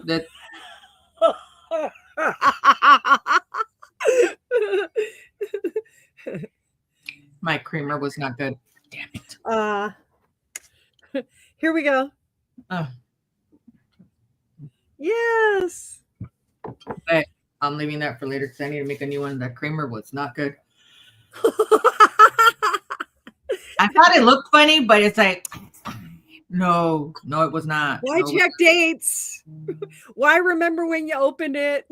That my creamer was not good. Damn it. Here we go. Oh, Yes. but I'm leaving that for later because I need to make a new one. That creamer was not good. I thought it looked funny, but it's like, no, it was not. Why No. check dates? Why remember when you opened it?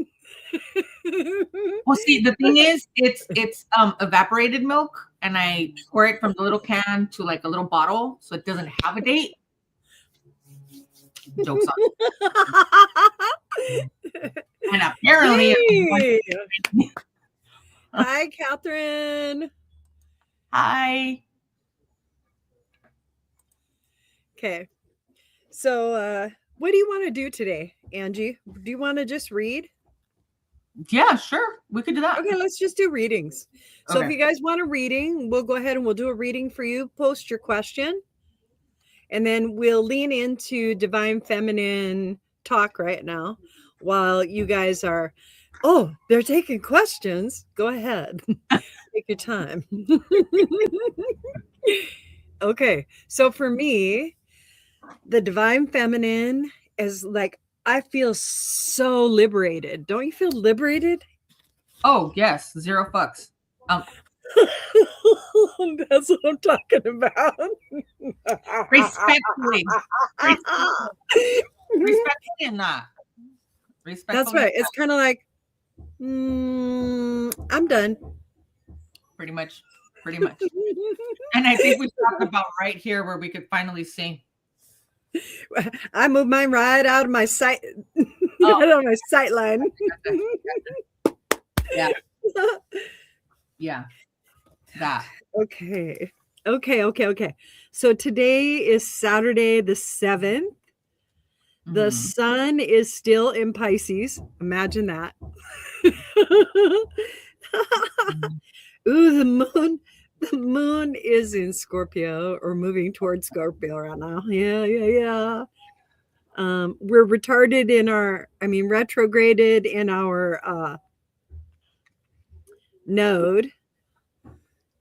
Well, see, the thing is, it's evaporated milk, and I pour it from the little can to like a little bottle, so it doesn't have a date. Jokes on. And apparently, Hey. Hi, Catherine. hi. Okay. So, what do you want to do today, Angie? Do you want to just read? Yeah, sure, we could do that. Okay, let's just do readings. So if Okay. you guys want a reading, we'll go ahead and we'll do a reading for you. Post your question. And then we'll lean into divine feminine talk right now while you guys are, oh, they're taking questions. Go ahead. Take your time. Okay. So for me, the divine feminine is like, I feel so liberated. Don't you feel liberated? Oh yes, 0 fucks. That's what I'm talking about. Respectfully, respectfully, and not respectfully. That's right. It's kind of like, I'm done. Pretty much. And I think we talked about right here where we could finally sing. I moved mine right out of my sight, right out of my sight line. Yeah. Yeah. That. Okay. So today is Saturday the 7th. The sun is still in Pisces. Imagine that. Ooh, the moon is in Scorpio or moving towards Scorpio right now. Yeah. We're retarded in retrograded in our node,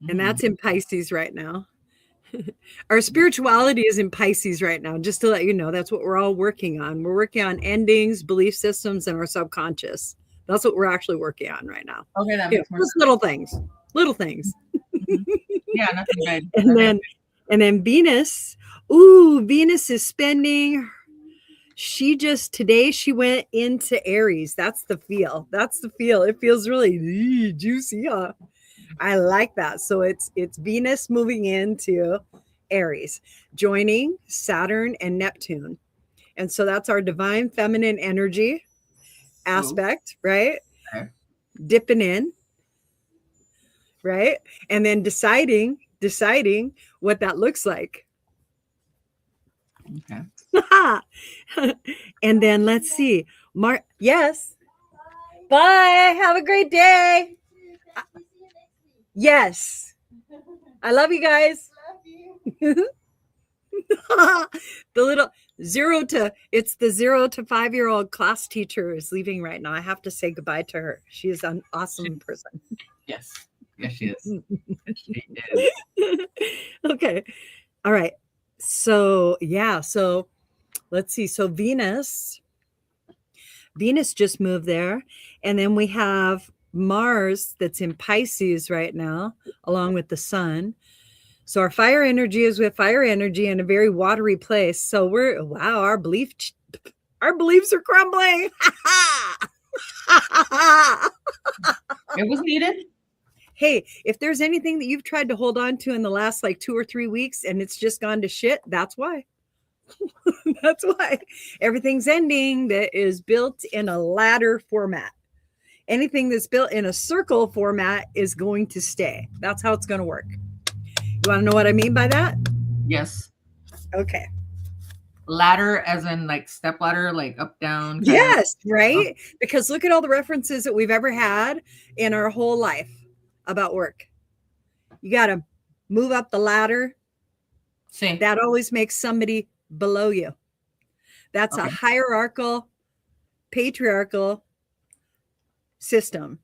and that's in Pisces right now. Our spirituality is in Pisces right now, just to let you know. That's what we're all working on. We're working on endings, belief systems, and our subconscious. That's what we're actually working on right now. Okay, that makes more sense. Little things. Yeah, nothing good. And then Venus. Ooh, Venus is spending. Today she went into Aries. That's the feel. It feels really juicy. Huh? I like that. So it's Venus moving into Aries, joining Saturn and Neptune. And so that's our divine feminine energy aspect, right? Okay. Dipping in, right? And then deciding what that looks like. Okay. And then let's see. Yes. Bye. Have a great day. Yes. I love you guys. The little 0 to 5-year-old class teacher is leaving right now. I have to say goodbye to her. She is an awesome person. Yes, she is. She is. Okay. All right. So let's see. So Venus just moved there. And then we have Mars that's in Pisces right now, along with the sun. So our fire energy is with fire energy in a very watery place. So our beliefs are crumbling. It was needed. Hey, if there's anything that you've tried to hold on to in the last 2 or 3 weeks and it's just gone to shit, that's why. That's why everything's ending that is built in a ladder format. Anything that's built in a circle format is going to stay. That's how it's going to work. You want to know what I mean by that? Yes. Okay. Ladder as in step ladder, up, down. Yes, right? Because look at all the references that we've ever had in our whole life about work. You got to move up the ladder. See. That always makes somebody below you. That's a hierarchical patriarchal system.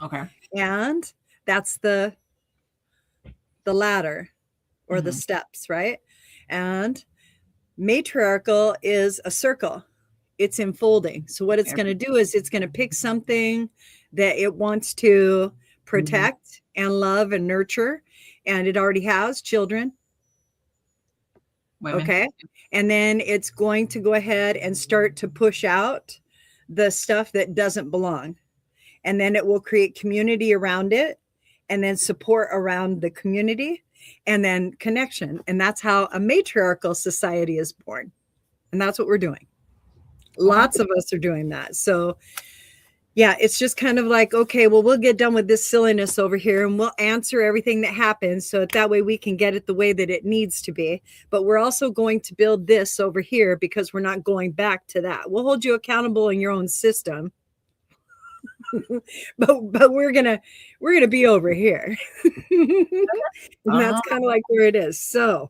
Okay. And that's the ladder or the steps, right? And matriarchal is a circle. It's enfolding. So what it's going to do is it's going to pick something that it wants to protect and love and nurture. And it already has children. Women. Okay. And then it's going to go ahead and start to push out the stuff that doesn't belong. And then it will create community around it, and then support around the community, and then connection. And that's how a matriarchal society is born. And that's what we're doing. Lots of us are doing that. So yeah, it's just kind of like, okay, well, we'll get done with this silliness over here and we'll answer everything that happens. So that way we can get it the way that it needs to be. But we're also going to build this over here because we're not going back to that. We'll hold you accountable in your own system. but we're gonna be over here. And that's kind of like where it is. So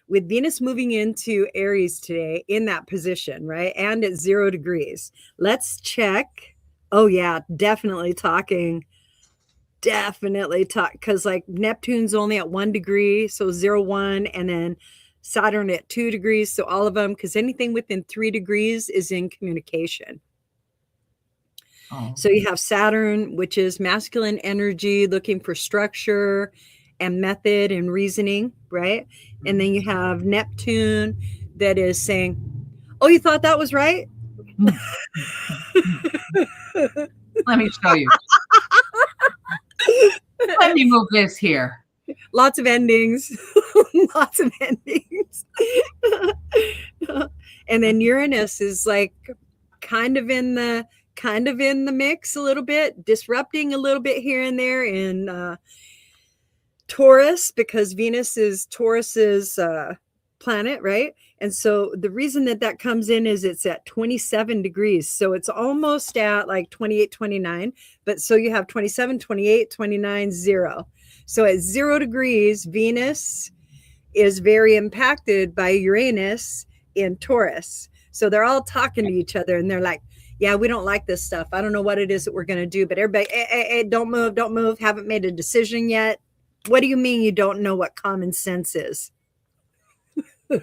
with Venus moving into Aries today in that position, right? And at 0 degrees, let's check. Oh yeah, definitely talk, because like Neptune's only at 1 degree, so 0, 1, and then Saturn at 2 degrees. So all of them, because anything within 3 degrees is in communication. So you have Saturn, which is masculine energy, looking for structure and method and reasoning, right? And then you have Neptune that is saying, oh, you thought that was right? Let me show you. Let me move this here. Lots of endings. Lots of endings. And then Uranus is like kind of in the mix a little bit, disrupting a little bit here and there in Taurus, because Venus is Taurus's planet, right? And so the reason that comes in is it's at 27 degrees. So it's almost at like 28, 29. But so you have 27, 28, 29, 0. So at 0 degrees, Venus is very impacted by Uranus in Taurus. So they're all talking to each other and they're like, yeah, we don't like this stuff. I don't know what it is that we're going to do, but everybody, don't move. Haven't made a decision yet. What do you mean you don't know what common sense is? Yeah,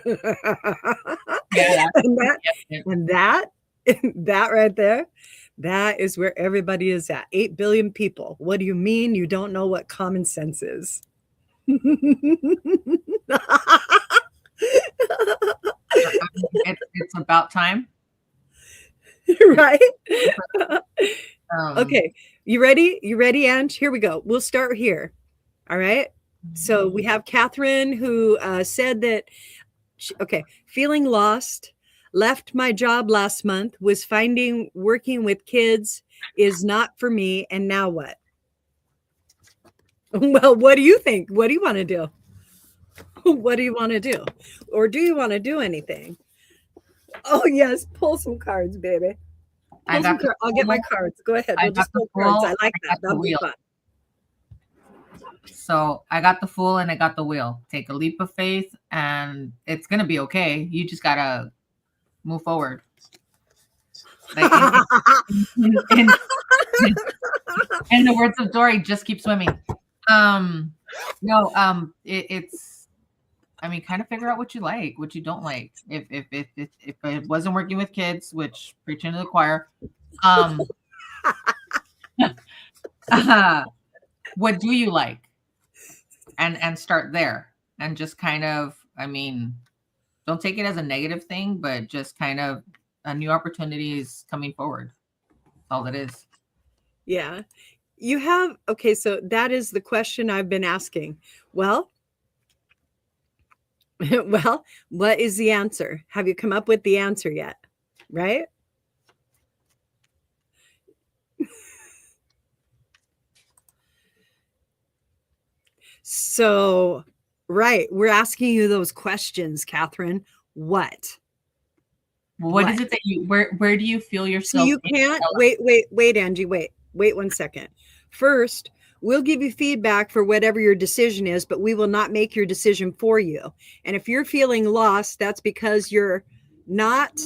and that right there, that is where everybody is at. 8 billion people. What do you mean you don't know what common sense is? It's about time. Right? Okay. You ready, Ange? Here we go. We'll start here. All right. So we have Catherine who said that, feeling lost, left my job last month, was finding working with kids is not for me. And now what? Well, what do you think? What do you want to do? What do you want to do? Or do you want to do anything? Oh, yes. Pull some cards, baby. I'll get my cards. Go ahead. We'll just pull cards. I like that. That'll be fun. So I got the Fool and I got the Wheel. Take a leap of faith and it's going to be okay. You just got to move forward. Like in the words of Dory, just keep swimming. It's, I mean, kind of figure out what you like, what you don't like. If it wasn't working with kids, which preaching to the choir, what do you like? And start there and just kind of, I mean, don't take it as a negative thing, but just kind of a new opportunity is coming forward. That's all it is. Yeah. You have, okay, so that is the question I've been asking. Well, what is the answer? Have you come up with the answer yet? Right? So, right, we're asking you those questions, Catherine. What? What is it that you, where do you feel yourself? So you can't, wait, Angie, wait 1 second. First, we'll give you feedback for whatever your decision is, but we will not make your decision for you. And if you're feeling lost, that's because you're not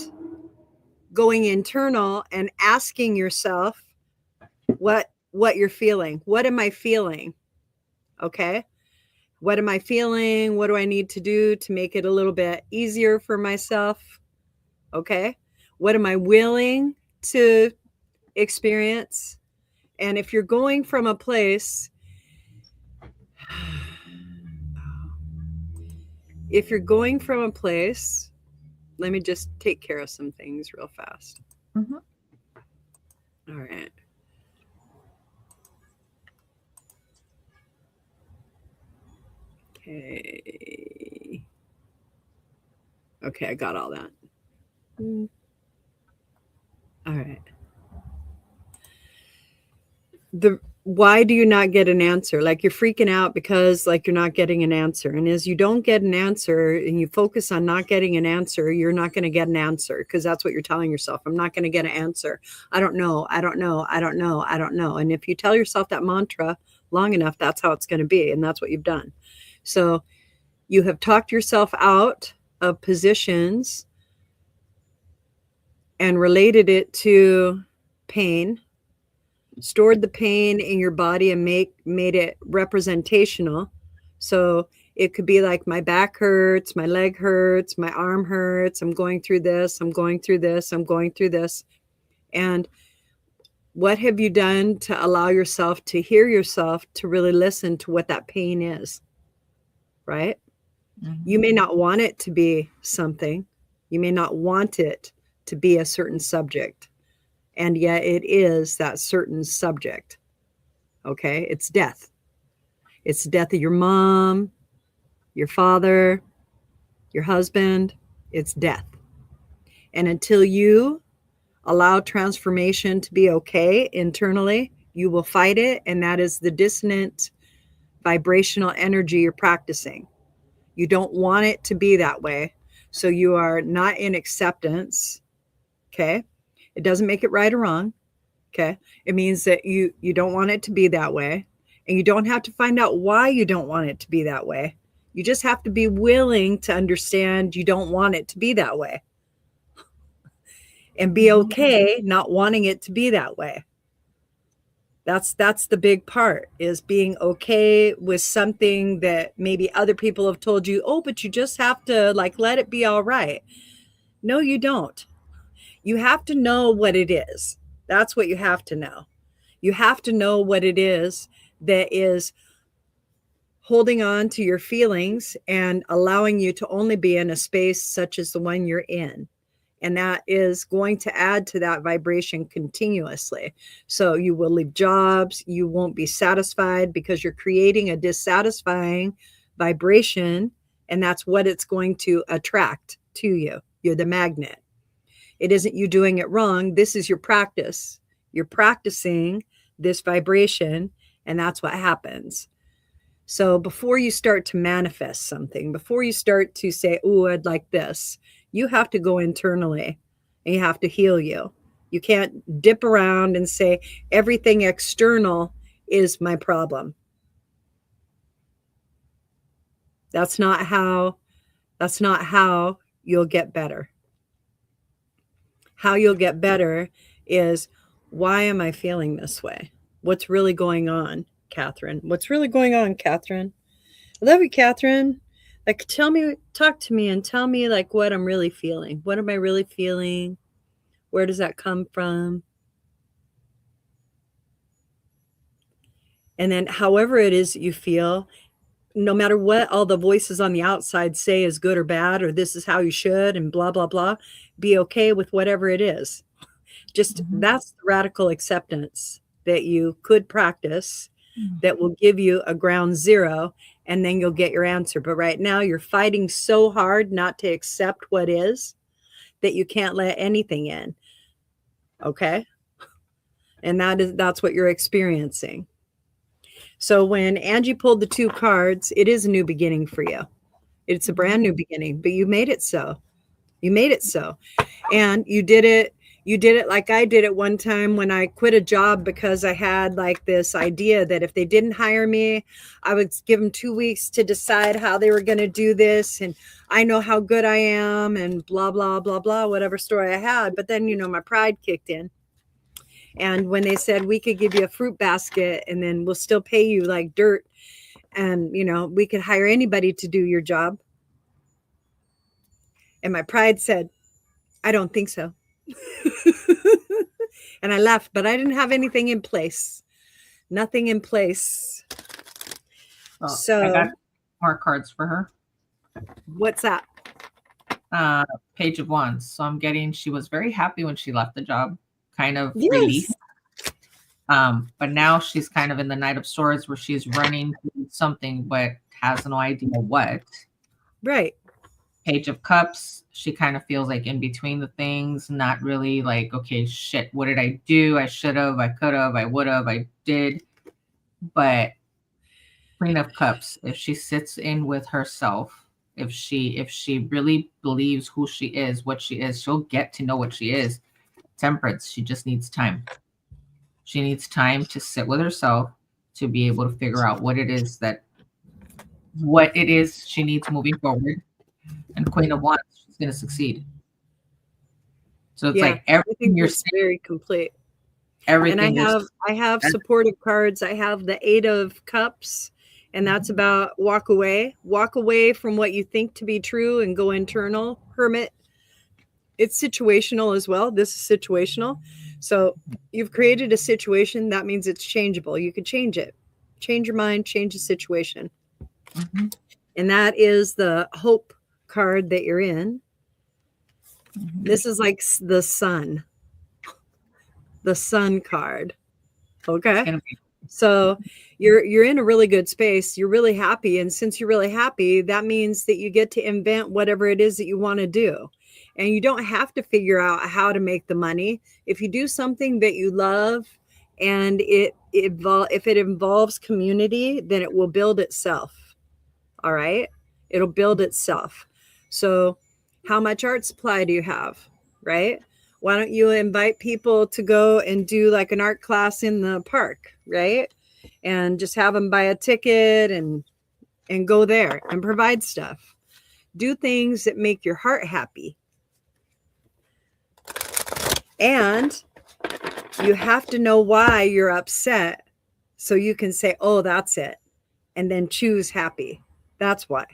going internal and asking yourself what you're feeling. What am I feeling? Okay. What am I feeling? What do I need to do to make it a little bit easier for myself? Okay. What am I willing to experience? And if you're going from a place, let me just take care of some things real fast. Mm-hmm. All right. Okay. Okay, I got all that. All right. Why do you not get an answer? Like you're freaking out because like you're not getting an answer. And as you don't get an answer and you focus on not getting an answer, you're not going to get an answer because that's what you're telling yourself. I'm not going to get an answer. I don't know. I don't know. I don't know. I don't know. And if you tell yourself that mantra long enough, that's how it's going to be. And that's what you've done. So you have talked yourself out of positions and related it to pain, stored the pain in your body and made it representational. So it could be like my back hurts, my leg hurts, my arm hurts, I'm going through this, I'm going through this, I'm going through this. And what have you done to allow yourself to hear yourself, to really listen to what that pain is? Right? Mm-hmm. You may not want it to be something. You may not want it to be a certain subject. And yet it is that certain subject. Okay. It's death. It's the death of your mom, your father, your husband. It's death. And until you allow transformation to be okay internally, you will fight it. And that is the dissonant vibrational energy you're practicing. You don't want it to be that way. So you are not in acceptance. Okay. It doesn't make it right or wrong. Okay. It means that you don't want it to be that way. And you don't have to find out why you don't want it to be that way. You just have to be willing to understand you don't want it to be that way. And be okay not wanting it to be that way. That's the big part, is being okay with something that maybe other people have told you, oh, but you just have to like let it be all right. No, you don't. You have to know what it is. That's what you have to know. You have to know what it is that is holding on to your feelings and allowing you to only be in a space such as the one you're in. And that is going to add to that vibration continuously. So you will leave jobs. You won't be satisfied because you're creating a dissatisfying vibration. And that's what it's going to attract to you. You're the magnet. It isn't you doing it wrong. This is your practice. You're practicing this vibration, and that's what happens. So before you start to manifest something, before you start to say, oh, I'd like this, you have to go internally and you have to heal you. You can't dip around and say everything external is my problem. That's not how you'll get better. How you'll get better is, why am I feeling this way? What's really going on, Catherine? What's really going on, Catherine? I love you, Catherine. Like, talk to me and tell me like what I'm really feeling. What am I really feeling? Where does that come from? And then however it is that you feel, no matter what all the voices on the outside say is good or bad, or this is how you should, and blah, blah, blah, be okay with whatever it is. Just that's the radical acceptance that you could practice that will give you a ground zero, and then you'll get your answer. But right now you're fighting so hard not to accept what is that you can't let anything in. Okay. And that's what you're experiencing. So when Angie pulled the 2 cards, it is a new beginning for you. It's a brand new beginning, but you made it so. You made it so. And you did it You did it like I did it one time when I quit a job because I had like this idea that if they didn't hire me, I would give them 2 weeks to decide how they were going to do this. And I know how good I am and blah, blah, blah, blah, whatever story I had. But then, my pride kicked in. And when they said we could give you a fruit basket and then we'll still pay you like dirt and, we could hire anybody to do your job. And my pride said, I don't think so. And I left, but I didn't have anything in place. Nothing in place. Oh, So I got more cards for her. What's that? Page of Wands. So I'm getting, she was very happy when she left the job, kind of relief. But now she's kind of in the Knight of Swords where she's running to something but has no idea what. Right. Page of Cups, she kind of feels like in between the things, not really like, okay, shit, what did I do? I should have, I could have, I would have, I did. But Queen of Cups, if she sits in with herself, if she really believes who she is, what she is, she'll get to know what she is. Temperance, she just needs time. She needs time to sit with herself to be able to figure out what it is she needs moving forward. And Queen of Wands, she's going to succeed. So it's like everything you're saying, very complete. Everything. And I have supportive cards. I have the 8 of Cups, and that's about walk away from what you think to be true and go internal. Hermit. It's situational as well. This is situational. So you've created a situation. That means it's changeable. You could change it. Change your mind, change the situation. Mm-hmm. And that is the hope card that you're in. Mm-hmm. This is like the sun card. Okay. So you're in a really good space. You're really happy. And since you're really happy, that means that you get to invent whatever it is that you want to do. And you don't have to figure out how to make the money. If you do something that you love and if it involves community, then it will build itself. All right. It'll build itself. So how much art supply do you have? Right. Why don't you invite people to go and do like an art class in the park? Right. And just have them buy a ticket and go there and provide stuff. Do things that make your heart happy. And you have to know why you're upset so you can say, oh, that's it. And then choose happy. That's why.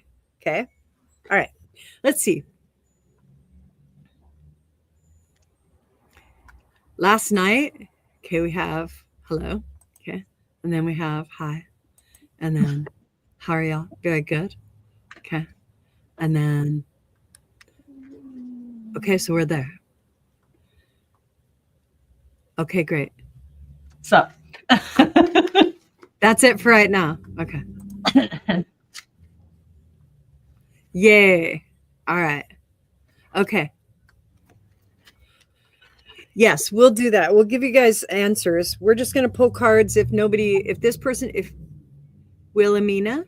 Okay. All right. Let's see. Last night, okay, we have hello. Okay. And then we have hi. And then how are y'all? Very good. Okay. And then, okay, so we're there. Okay, great. So that's it for right now. Okay. Yay. All right. Okay. Yes, we'll do that. We'll give you guys answers. We're just going to pull cards. If Wilhelmina,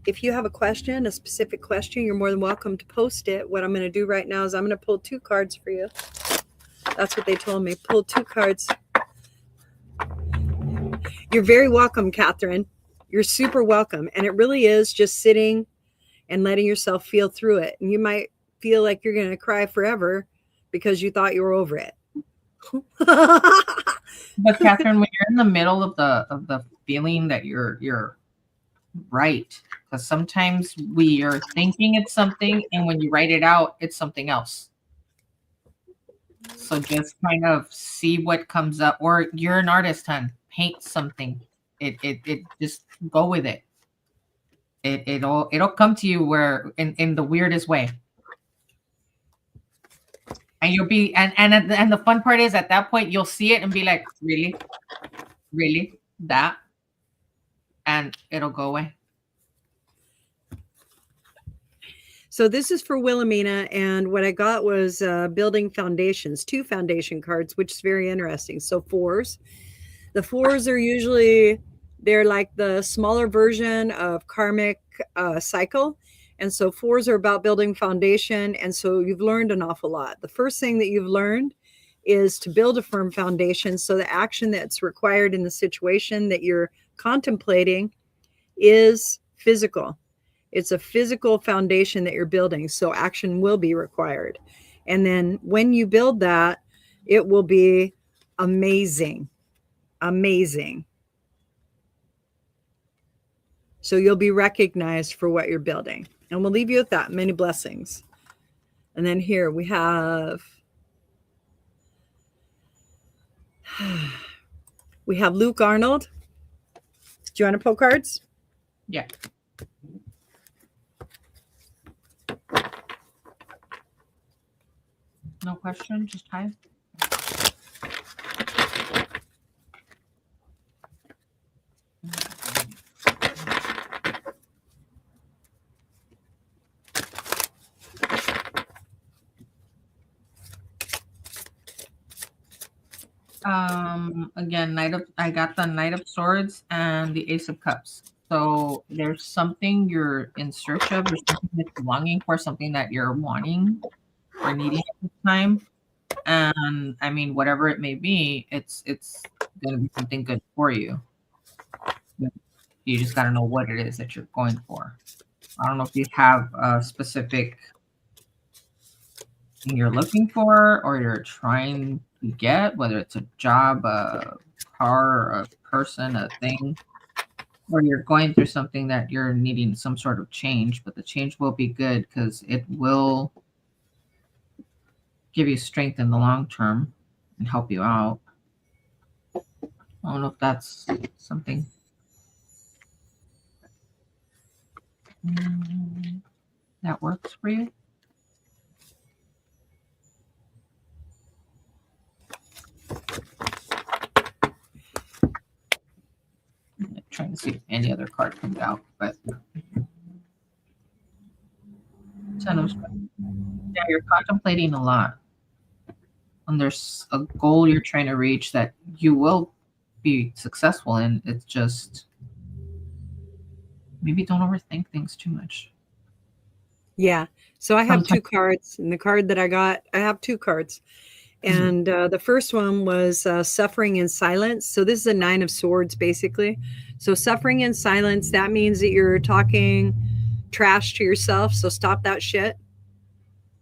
if you have a question, a specific question, you're more than welcome to post it. What I'm going to do right now is I'm going to pull 2 cards for you. That's what they told me. Pull 2 cards. You're very welcome, Catherine. You're super welcome. And it really is just sitting and letting yourself feel through it. And you might feel like you're going to cry forever because you thought you were over it. But Catherine, when you're in the middle of the feeling that you're right, because sometimes we are thinking it's something, and when you write it out, it's something else. So just kind of see what comes up. Or you're an artist, hon. Paint something. It just go with it. It'll come to you where in the weirdest way. And you'll be and the fun part is at that point you'll see it and be like, really that, and it'll go away. So this is for Wilhelmina, and what I got was building foundations, 2 foundation cards, which is very interesting. So 4s. The 4s are usually, they're like the smaller version of karmic cycle. And so 4s are about building foundation. And so you've learned an awful lot. The first thing that you've learned is to build a firm foundation. So the action that's required in the situation that you're contemplating is physical. It's a physical foundation that you're building. So action will be required. And then when you build that, it will be amazing. Amazing. So you'll be recognized for what you're building. And we'll leave you with that. Many blessings. And then here we have Luke Arnold. Do you want to pull cards? Yeah. No question, just hi. Again, I got the Knight of Swords and the Ace of Cups. So there's something you're in search of, or something that you're longing for, something that you're wanting or needing at this time. And I mean, whatever it may be, it's gonna be something good for you. You just gotta know what it is that you're going for. I don't know if you have a specific thing you're looking for or you're trying to get, whether it's a job, a car, a person, a thing, or you're going through something that you're needing some sort of change, but the change will be good because it will give you strength in the long term and help you out. I don't know if that's something that works for you. I'm trying to see if any other card comes out, but yeah, you're contemplating a lot. And there's a goal you're trying to reach that you will be successful in. It's just maybe don't overthink things too much. Yeah. So I have two cards, and the card that I got, I have two cards. And the first one was suffering in silence. So this is a 9 of Swords, basically. So suffering in silence, that means that you're talking trash to yourself. So stop that shit.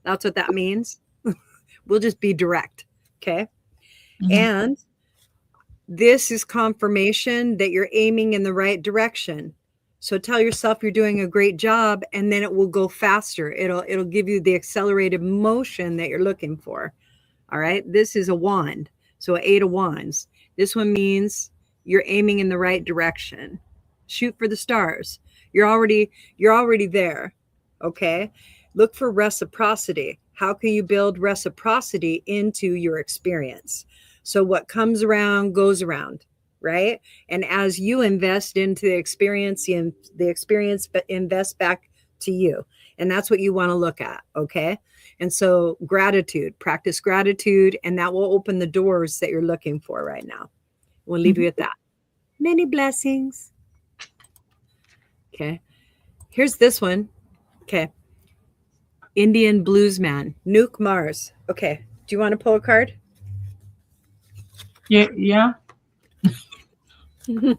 That's what that means. We'll just be direct. Okay. And this is confirmation that you're aiming in the right direction. So tell yourself you're doing a great job, and then it will go faster. It'll give you the accelerated motion that you're looking for. All right. This is a wand. So 8 of Wands. This one means you're aiming in the right direction. Shoot for the stars. You're already there. Okay. Look for reciprocity. How can you build reciprocity into your experience? So what comes around goes around, right? And as you invest into the experience invests back to you. And that's what you want to look at. Okay. And so gratitude, practice gratitude, and that will open the doors that you're looking for right now. We'll leave you at that. Many blessings. Okay. Here's this one. Okay. Indian blues man, Nuke Mars. Okay. Do you want to pull a card? Yeah. I'm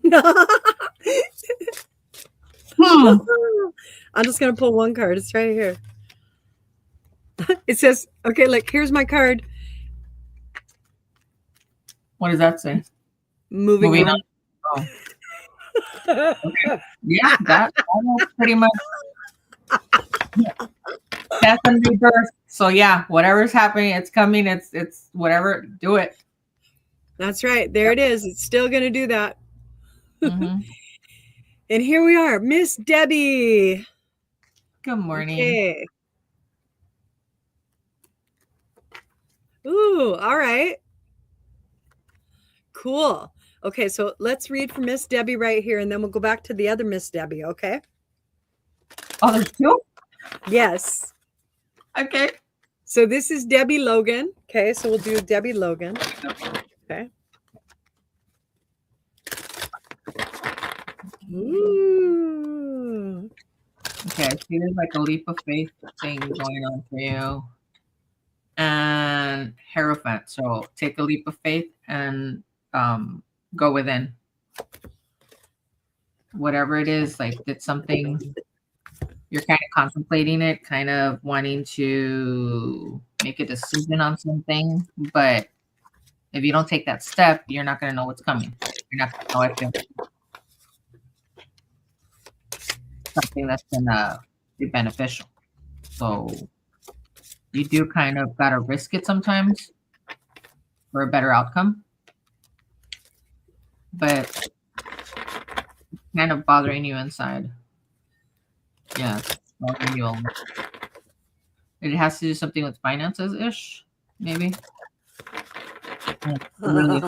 just going to pull one card. It's right here. It says, okay, like, here's my card. What does that say? Moving on. Oh. Okay. Yeah, that almost pretty much death and rebirth. So yeah, whatever's happening, it's coming, it's whatever, do it. That's right. There it is. It's still going to do that. And here we are, Miss Debbie. Good morning. Okay. Ooh, all right. Cool. Okay, so let's read for Miss Debbie right here, and then we'll go back to the other Miss Debbie, okay? Oh, there's two? Yes. Okay. So this is Debbie Logan. Okay, so we'll do Debbie Logan. Okay. Ooh. Okay, I see there's like a leap of faith thing going on for you. and Hierophant. So take a leap of faith and go within. Whatever it is, like it's something you're kind of contemplating it, kind of wanting to make a decision on something, but if you don't take that step, you're not going to know what's coming. You're not going to know if it's something that's going to be beneficial. So you do kind of got to risk it sometimes for a better outcome. But it's kind of bothering you inside. Yeah, it's bothering you a lot. It has to do something with finances-ish, maybe. Really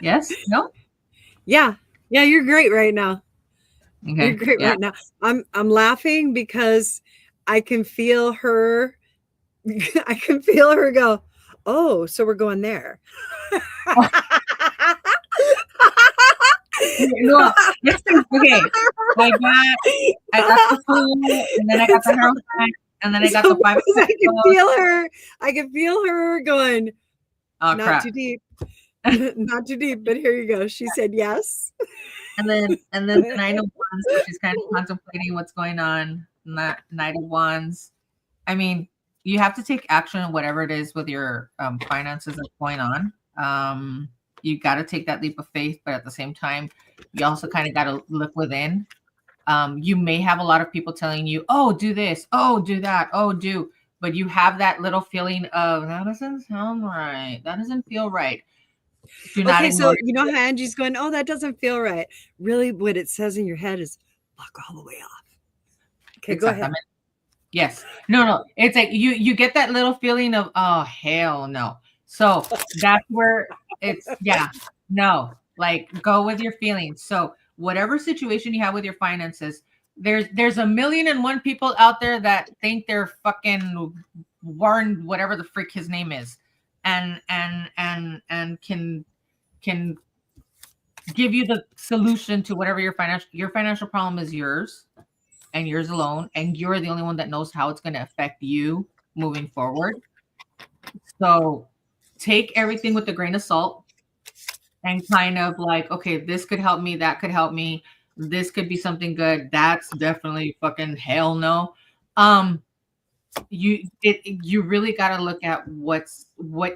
yes? No? Yeah, you're great right now. Okay. You're great right now. I'm laughing because I can feel her. I can feel her go, oh, so we're going there. No, listen, okay. I got the food, and then I got the heroin, and then I got the 5. I can feel her going, oh, not crap. too deep. Not too deep, but here you go. She said yes. And then the Knight of Wands, so she's kind of contemplating what's going on. Knight of Wands. I mean, you have to take action on whatever it is with your finances that's going on. You got to take that leap of faith, but at the same time, you also kind of got to look within. You may have a lot of people telling you, oh, do this, oh, do that, oh, do. But you have that little feeling of, that doesn't sound right. That doesn't feel right. Do not Okay, so ignore you know how Angie's going, oh, that doesn't feel right. Really, what it says in your head is, fuck all the way off. Okay, go ahead. Yes. No. It's like you get that little feeling of, oh, hell no. So that's where it's, yeah, no, like go with your feelings. So whatever situation you have with your finances, there's 1,000,001 people out there that think they're fucking Warren, whatever the frick his name is, and can give you the solution to whatever your financial problem is yours and yours alone, and you're the only one that knows how it's going to affect you moving forward. So take everything with a grain of salt and kind of like, okay, this could help me, that could help me, this could be something good, that's definitely fucking hell no. You really got to look at what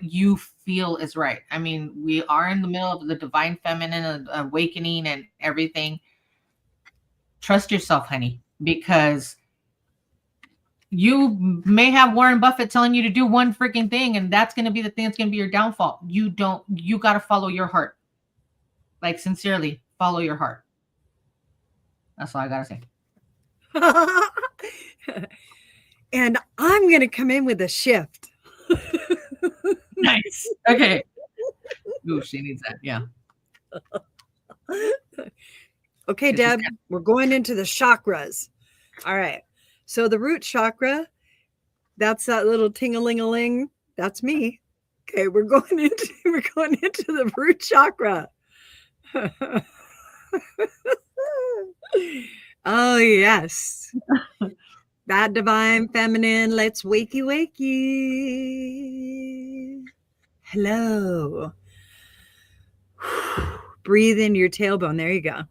you feel is right. I mean, we are in the middle of the divine feminine awakening and everything. Trust yourself, honey, because you may have Warren Buffett telling you to do one freaking thing, and that's going to be the thing that's going to be your downfall. You got to follow your heart. Like, sincerely, follow your heart. That's all I got to say. And I'm going to come in with a shift. Nice. Okay. Ooh, she needs that. Yeah. Okay, Deb, we're going into the chakras. All right. So the root chakra, that's that little ting-a-ling-a-ling. That's me. Okay, we're going into the root chakra. Oh, yes. That divine feminine, let's wakey. Hello. Breathe into your tailbone. There you go.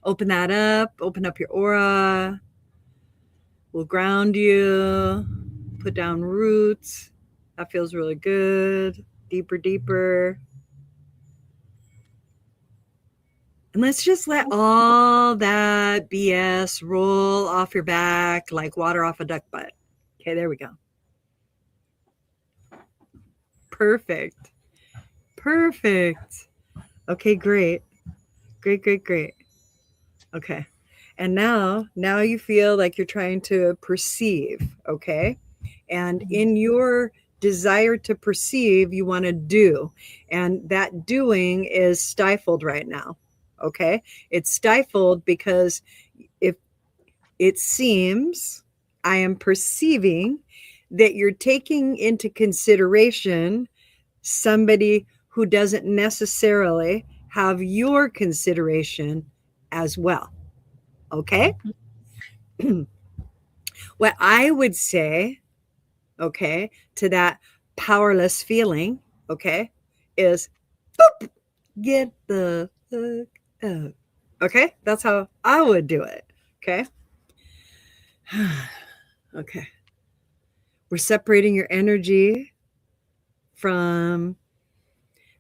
Open that up. Open up your aura. We'll ground you. Put down roots. That feels really good. Deeper. And let's just let all that BS roll off your back like water off a duck butt. Okay, there we go. Perfect. Okay, great. Okay. And now you feel like you're trying to perceive, okay? And in your desire to perceive, you want to do. And that doing is stifled right now. Okay, it's stifled because if it seems I am perceiving that you're taking into consideration somebody who doesn't necessarily have your consideration as well. Okay. Mhm. What I would say, okay, to that powerless feeling, okay, is boop, get the fuck out. Okay. That's how I would do it. Okay. Okay. We're separating your energy from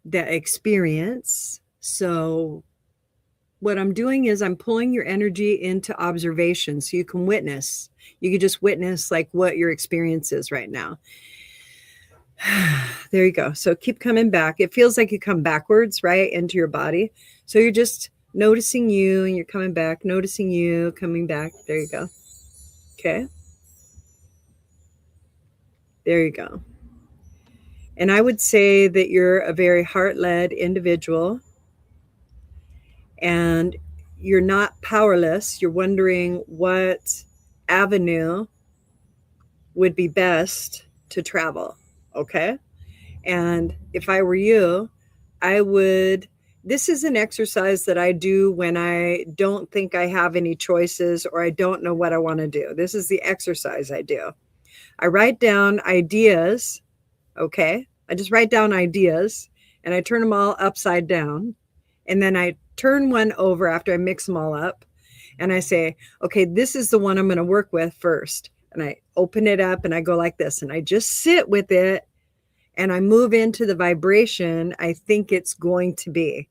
the experience. So, what I'm doing is I'm pulling your energy into observation so you can witness. You can just witness like what your experience is right now. There you go. So, keep coming back. It feels like you come backwards, right, into your body. So, you're just noticing you and you're coming back, noticing you, coming back. There you go. Okay. There you go. And I would say that you're a very heart led individual and you're not powerless. You're wondering what avenue would be best to travel. Okay. And if I were you, I would. This is an exercise that I do when I don't think I have any choices or I don't know what I want to do. This is the exercise I do. I write down ideas. Okay. I just write down ideas and I turn them all upside down. And then I turn one over after I mix them all up. And I say, okay, this is the one I'm going to work with first. And I open it up and I go like this. And I just sit with it and I move into the vibration I think it's going to be.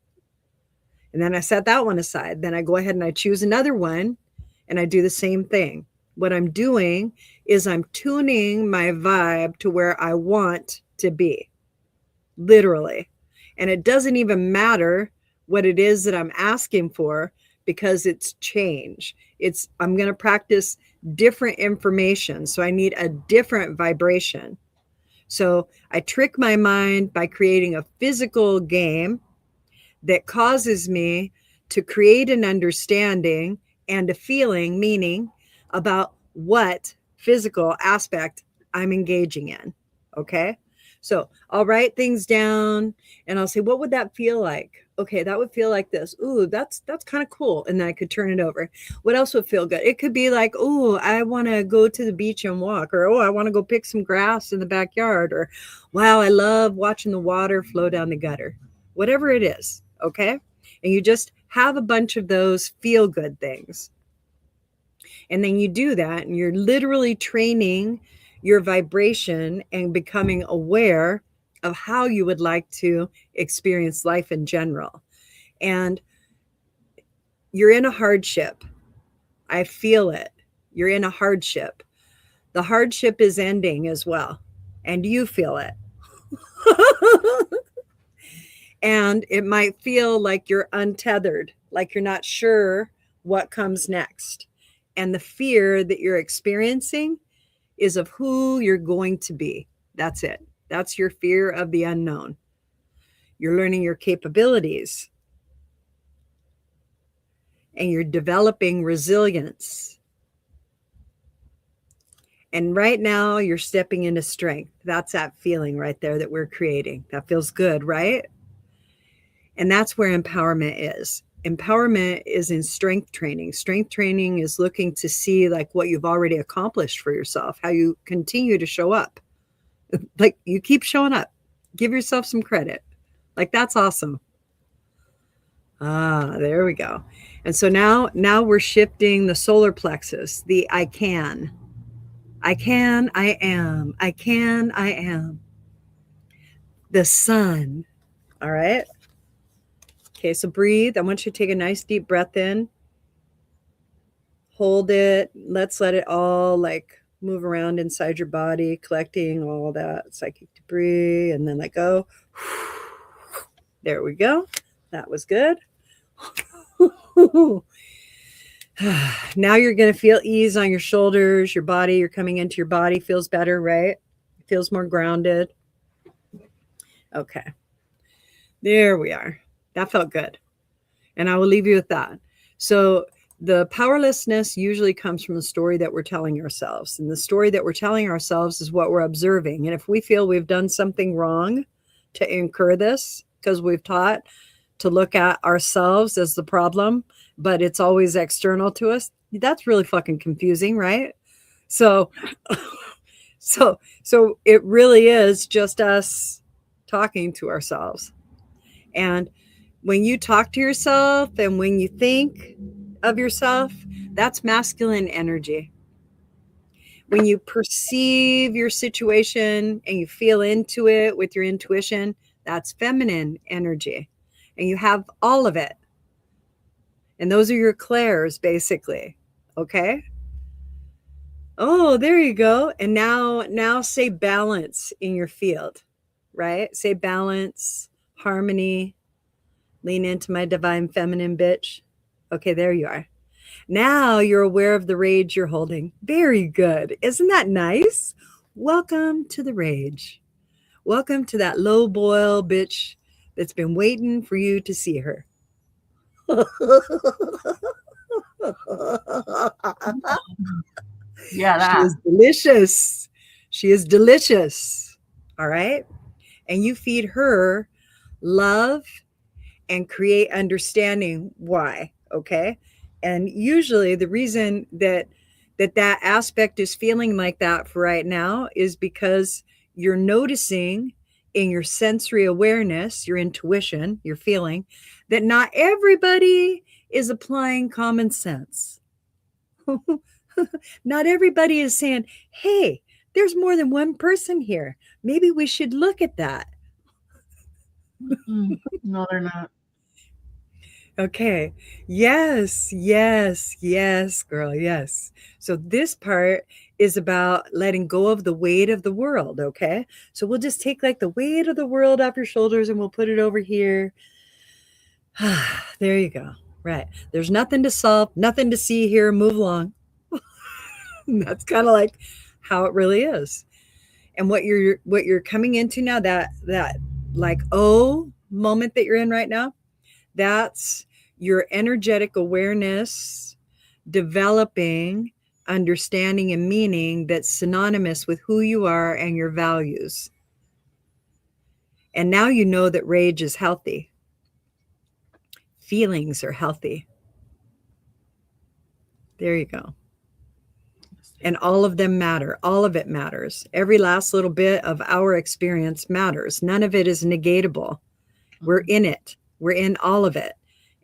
And then I set that one aside. Then I go ahead and I choose another one and I do the same thing. What I'm doing is I'm tuning my vibe to where I want to be, literally. And it doesn't even matter what it is that I'm asking for because it's change. I'm going to practice different information. So I need a different vibration. So I trick my mind by creating a physical game that causes me to create an understanding and a feeling, meaning about what physical aspect I'm engaging in. Okay. So I'll write things down and I'll say, what would that feel like? Okay, that would feel like this. Ooh, that's kind of cool. And then I could turn it over. What else would feel good? It could be like, oh, I want to go to the beach and walk, or oh, I want to go pick some grass in the backyard, or wow, I love watching the water flow down the gutter. Whatever it is, okay? And you just have a bunch of those feel good things. And then you do that and you're literally training your vibration and becoming aware of how you would like to experience life in general. And you're in a hardship. I feel it. You're in a hardship. The hardship is ending as well. And you feel it. And it might feel like you're untethered, like you're not sure what comes next. And the fear that you're experiencing is of who you're going to be. That's it. That's your fear of the unknown. You're learning your capabilities and you're developing resilience. And right now you're stepping into strength. That's that feeling right there that we're creating. That feels good, right? And that's where empowerment is. Empowerment is in strength training. Strength training is looking to see like what you've already accomplished for yourself, how you continue to show up. Like you keep showing up. Give yourself some credit. Like that's awesome. Ah, there we go. And so now we're shifting the solar plexus, the I can. I can, I am. I can, I am. The sun. All right. Okay, so breathe. I want you to take a nice deep breath in. Hold it. Let's let it all like move around inside your body, collecting all that psychic debris, and then let go. There we go. That was good. Now you're going to feel ease on your shoulders, your body. You're coming into your body. Feels better, right? It feels more grounded. Okay. There we are. That felt good. And I will leave you with that. So the powerlessness usually comes from the story that we're telling ourselves. And the story that we're telling ourselves is what we're observing. And if we feel we've done something wrong to incur this, because we've taught to look at ourselves as the problem, but it's always external to us. That's really fucking confusing, right? So so it really is just us talking to ourselves. And when you talk to yourself and when you think of yourself, that's masculine energy. When you perceive your situation and you feel into it with your intuition, that's feminine energy. And you have all of it. And those are your clairs, basically. Okay? Oh, there you go. And now say balance in your field, right? Say balance, harmony, lean into my divine feminine bitch. Okay, there you are. Now you're aware of the rage you're holding. Very good. Isn't that nice? Welcome to the rage. Welcome to that low boil bitch that's been waiting for you to see her. Yeah, She that. is delicious. She is delicious. All right. And you feed her love and create understanding why. Okay. And usually the reason that aspect is feeling like that for right now is because you're noticing in your sensory awareness, your intuition, your feeling that not everybody is applying common sense. Not everybody is saying, hey, there's more than one person here. Maybe we should look at that. No, they're not. Okay. Yes, yes, yes, girl. Yes. So this part is about letting go of the weight of the world. Okay. So we'll just take like the weight of the world off your shoulders and we'll put it over here. There you go. Right. There's nothing to solve, nothing to see here. Move along. That's kind of like how it really is. And what you're coming into now, that like moment that you're in right now, that's your energetic awareness developing understanding and meaning that's synonymous with who you are and your values. And now you know that rage is healthy. Feelings are healthy. There you go. And all of them matter. All of it matters. Every last little bit of our experience matters. None of it is negatable. We're in it. We're in all of it.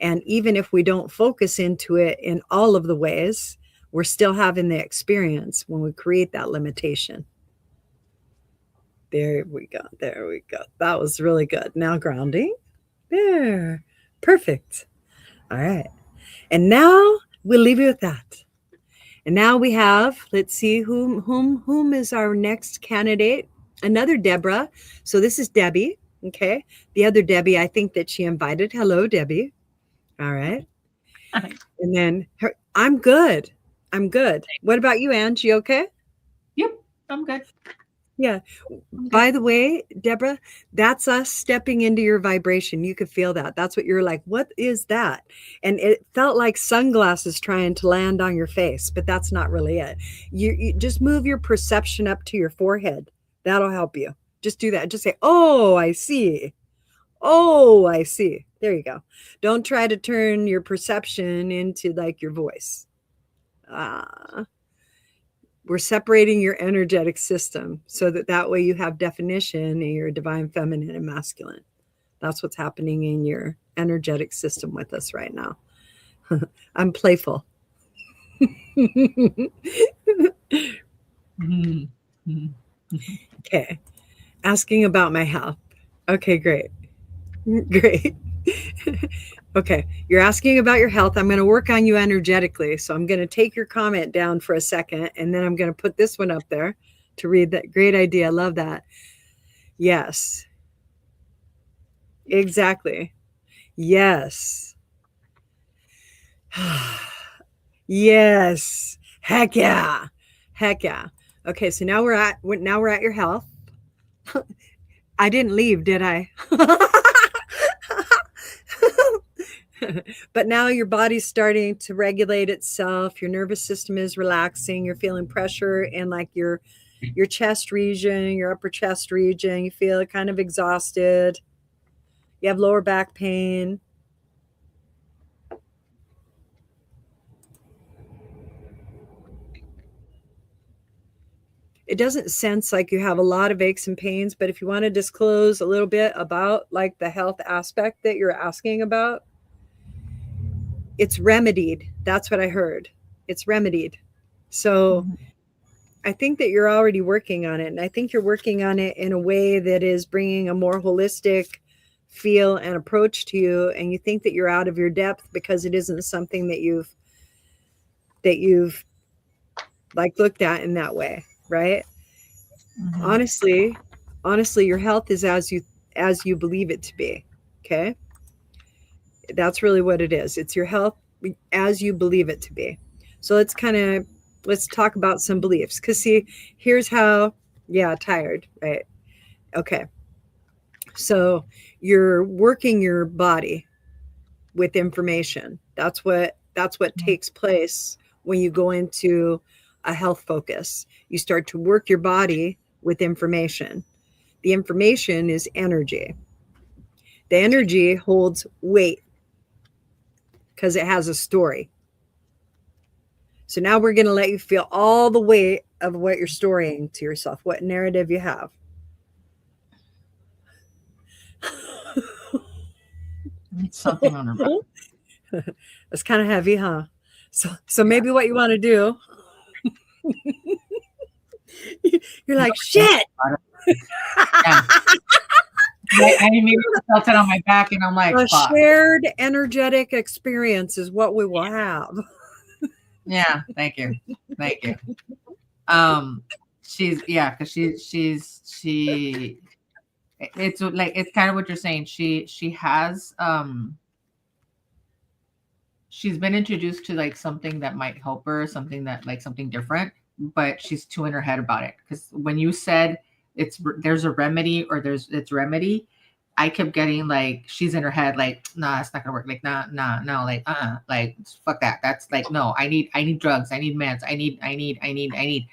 And even if we don't focus into it in all of the ways, we're still having the experience when we create that limitation. There we go. There we go. That was really good. Now grounding. There. Perfect. All right. And now we'll leave you with that. And now we have, let's see, whom is our next candidate? Another Deborah. So this is Debbie. Okay. The other Debbie, I think that she invited. Hello, Debbie. All right. And then her, I'm good. I'm good. What about you, Angie? Okay? Yep, I'm good. Yeah. I'm good. By the way, Deborah, that's us stepping into your vibration. You could feel that. That's what you're like. What is that? And it felt like sunglasses trying to land on your face, but that's not really it. You just move your perception up to your forehead. That'll help you. Just do that. Just say, oh, I see. Oh, I see. There you go. Don't try to turn your perception into like your voice. We're separating your energetic system so that way you have definition in your divine feminine and masculine. That's what's happening in your energetic system with us right now. I'm playful. Okay. Asking about my health. Okay, great. Great. Okay. You're asking about your health. I'm going to work on you energetically. So I'm going to take your comment down for a second, and then I'm going to put this one up there to read that. Great idea. I love that. Yes. Exactly. Yes. Yes. Heck yeah. Heck yeah. Okay, so now we're at your health. I didn't leave, did I? But now your body's starting to regulate itself. Your nervous system is relaxing. You're feeling pressure in like your chest region, your upper chest region. You feel kind of exhausted. You have lower back pain. it doesn't sense like you have a lot of aches and pains, but if you want to disclose a little bit about like the health aspect that you're asking about, it's remedied. That's what I heard. It's remedied. So Mhm. I think that you're already working on it. And I think you're working on it in a way that is bringing a more holistic feel and approach to you. And you think that you're out of your depth because it isn't something that you've like looked at in that way, right? Mhm. Honestly, your health is as you believe it to be. Okay? That's really what it is. It's your health as you believe it to be. So let's talk about some beliefs. Cause see, here's how, yeah, tired, right? Okay. So you're working your body with information. That's what takes place when you go into a health focus. You start to work your body with information. The information is energy. The energy holds weight because it has a story. So now we're going to let you feel all the weight of what you're storying to yourself, what narrative you have. It's something on her back. It's kind of heavy, huh? So maybe what you want to do, you're like, shit. Yeah. I immediately felt it on my back, and I'm like, A fuck. shared energetic experience is what we will have. Yeah, thank you. Thank you. She's because she it's like it's kind of what you're saying. She has she's been introduced to like something that might help her, something that like something different, but she's too in her head about it. Because when you said there's a remedy or it's remedy, I kept getting like she's in her head like, nah, it's not gonna work. Like, nah, no, like fuck that. That's like, no, I need drugs, I need meds, I need.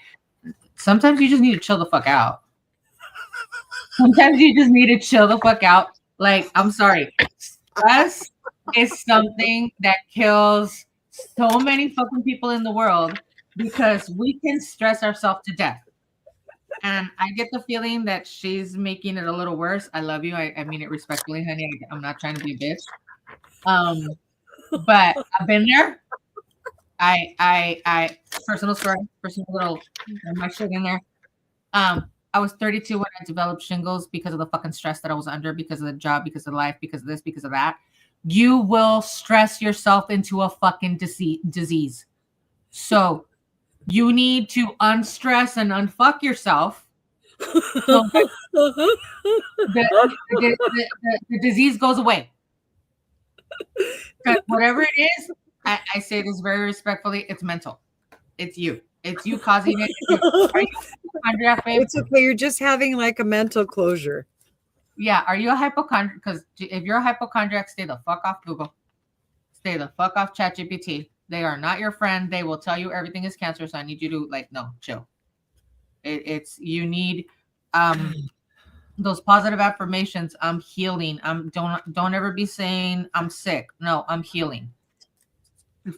Sometimes you just need to chill the fuck out. Sometimes you just need to chill the fuck out. Like, I'm sorry. Stress is something that kills so many fucking people in the world because we can stress ourselves to death. And I get the feeling that she's making it a little worse. I love you. I mean it respectfully, honey. I'm not trying to be a bitch. But I've been there. I personal story, personal little my shit in there. I was 32 when I developed shingles because of the fucking stress that I was under, because of the job, because of life, because of this, because of that. You will stress yourself into a fucking disease. So you need to unstress and unfuck yourself so that the disease goes away. Because whatever it is, I say this very respectfully, it's mental. It's you. It's you causing it. Are you a hypochondriac, babe? It's okay. You're just having like a mental closure. Yeah. Are you a hypochondriac? Because if you're a hypochondriac, stay the fuck off Google. Stay the fuck off ChatGPT. They are not your friend. They will tell you everything is cancer. So I need you to like, no, chill. It's you need those positive affirmations. I'm healing. Don't ever be saying I'm sick. No, I'm healing.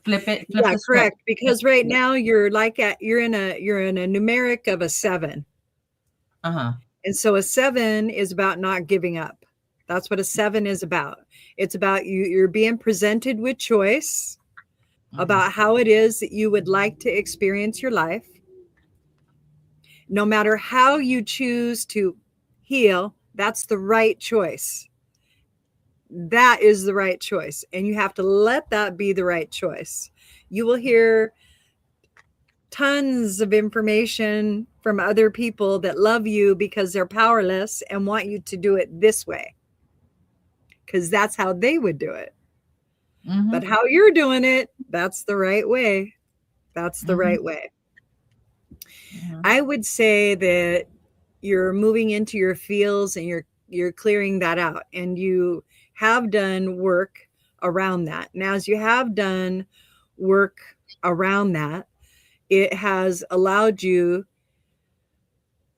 Flip it. Flip Yeah, the script. correct. Because right now you're in a numeric of a 7. Uh-huh. And so a 7 is about not giving up. That's what a 7 is about. It's about you're being presented with choice about how it is that you would like to experience your life. No matter how you choose to heal, that's the right choice. That is the right choice. And you have to let that be the right choice. You will hear tons of information from other people that love you because they're powerless and want you to do it this way. Because that's how they would do it. But how you're doing it, that's the right way. That's the right way. I would say that you're moving into your feels and you're clearing that out, and you have done work around that. Now, as you have done work around that, it has allowed you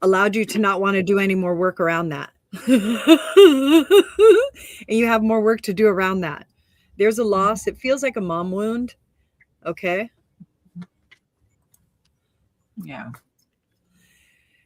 to not want to do any more work around that. And you have more work to do around that. There's a loss. It feels like a mom wound. Okay. Yeah.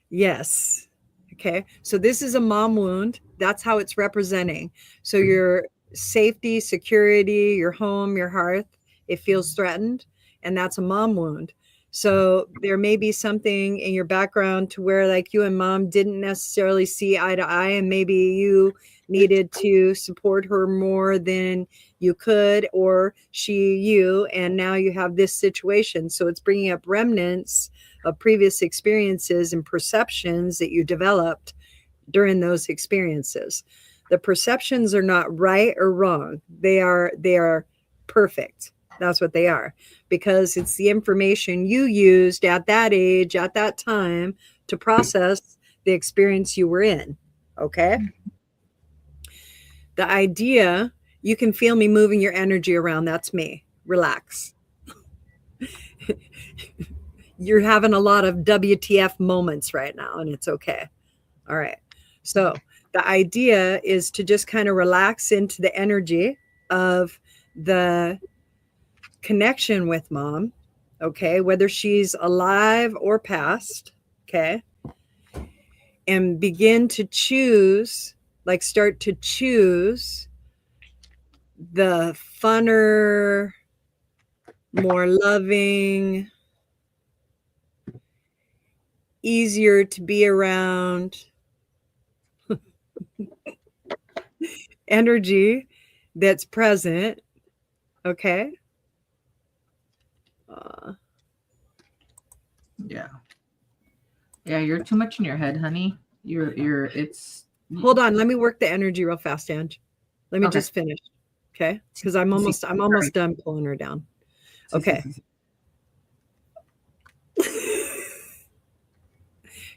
Yes. Okay. So this is a mom wound. That's how it's representing. So your safety, security, your home, your hearth, it feels threatened. And that's a mom wound. So there may be something in your background to where like you and mom didn't necessarily see eye to eye, and maybe you needed to support her more than you could, or she you, and now you have this situation. So it's bringing up remnants of previous experiences and perceptions that you developed during those experiences. The perceptions are not right or wrong. They are perfect. That's what they are, because it's the information you used at that age, at that time, to process the experience you were in. Okay? The idea, you can feel me moving your energy around. That's me. Relax. You're having a lot of WTF moments right now, and it's okay. All right. So the idea is to just kind of relax into the energy of the connection with mom. Okay. Whether she's alive or passed. Okay. And begin to choose, like start to choose the funner, more loving, easier to be around energy that's present. Okay. Yeah. Yeah, you're too much in your head, honey. It's Hold on. Let me work the energy real fast, Ange. Let me okay. just finish. Okay. Because I'm almost done pulling her down. Okay.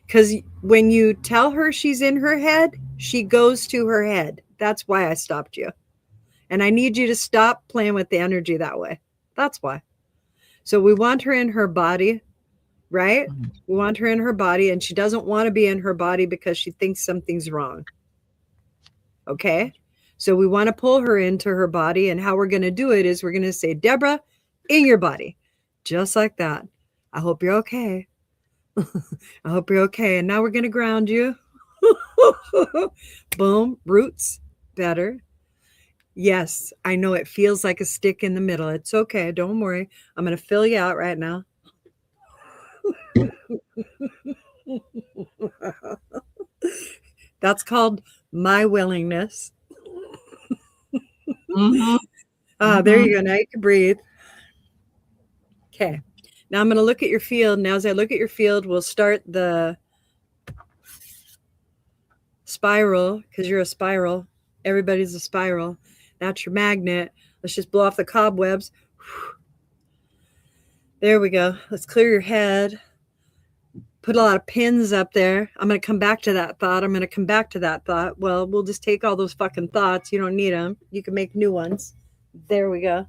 Because when you tell her she's in her head, she goes to her head. That's why I stopped you. And I need you to stop playing with the energy that way. That's why. So we want her in her body, right? Mm-hmm. We want her in her body, and she doesn't want to be in her body because she thinks something's wrong. Okay? So we want to pull her into her body, and how we're going to do it is we're going to say, Deborah, in your body. Just like that. I hope you're okay. I hope you're okay. And now we're going to ground you. Boom. Roots. Better. Yes, I know it feels like a stick in the middle. It's okay. Don't worry. I'm going to fill you out right now. That's called my willingness. Mm-hmm. There you go. Now you can breathe. Okay. Now I'm going to look at your field. Now, as I look at your field, we'll start the spiral, because you're a spiral. Everybody's a spiral. That's your magnet. Let's just blow off the cobwebs. There we go. Let's clear your head. Put a lot of pins up there. I'm going to come back to that thought. Well, we'll just take all those fucking thoughts. You don't need them. You can make new ones. There we go.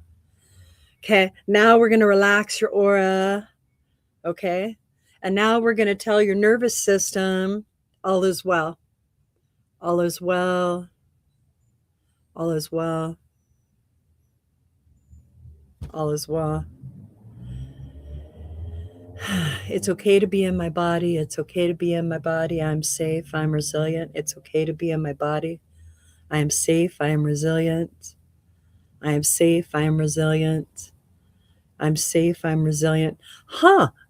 Okay. Now we're going to relax your aura. Okay. And now we're going to tell your nervous system all is well. All is well. All is well. All is well. It's okay to be in my body. It's okay to be in my body. I'm safe. I'm resilient. It's okay to be in my body. I am safe. I am resilient. I am safe. I am resilient. I'm safe. I'm resilient.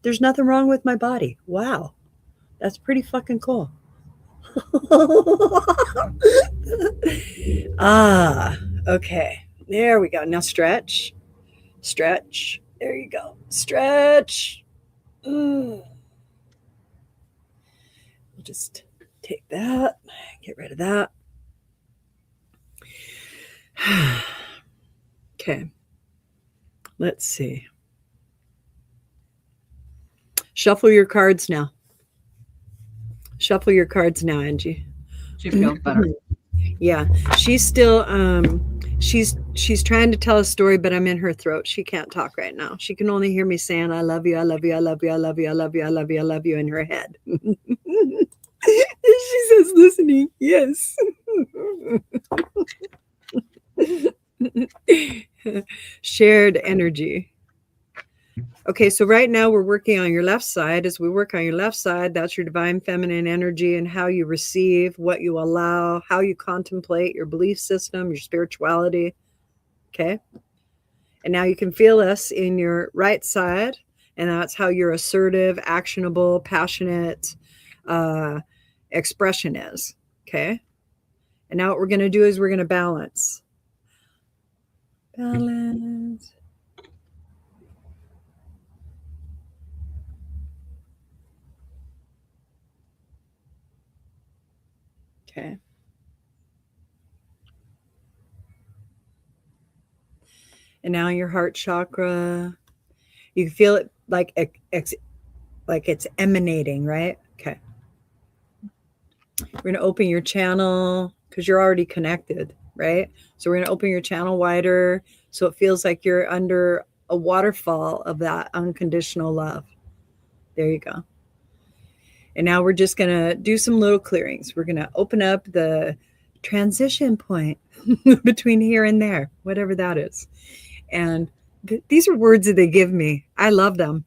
There's nothing wrong with my body. Wow. That's pretty fucking cool. Okay. There we go. Now stretch. Stretch. There you go. Stretch. We'll just take that, get rid of that. Okay. Let's see. Shuffle your cards now. Shuffle your cards now, Angie. She feels better. Yeah. She's still she's trying to tell a story, but I'm in her throat. She can't talk right now. She can only hear me saying, I love you, I love you, I love you, I love you, I love you, I love you, I love you in her head. She says listening. Yes. Shared energy. Okay, so right now we're working on your left side. As we work on your left side, that's your divine feminine energy and how you receive, what you allow, how you contemplate your belief system, your spirituality. Okay. And now you can feel us in your right side, and that's how your assertive, actionable, passionate expression is. Okay. And now what we're going to do is we're going to balance. Balance. Okay. And now your heart chakra, you can feel it like it's emanating, right? Okay. We're going to open your channel because you're already connected, right? So we're going to open your channel wider so it feels like you're under a waterfall of that unconditional love. There you go. And now we're just going to do some little clearings. We're going to open up the transition point between here and there, whatever that is. And these are words that they give me. I love them.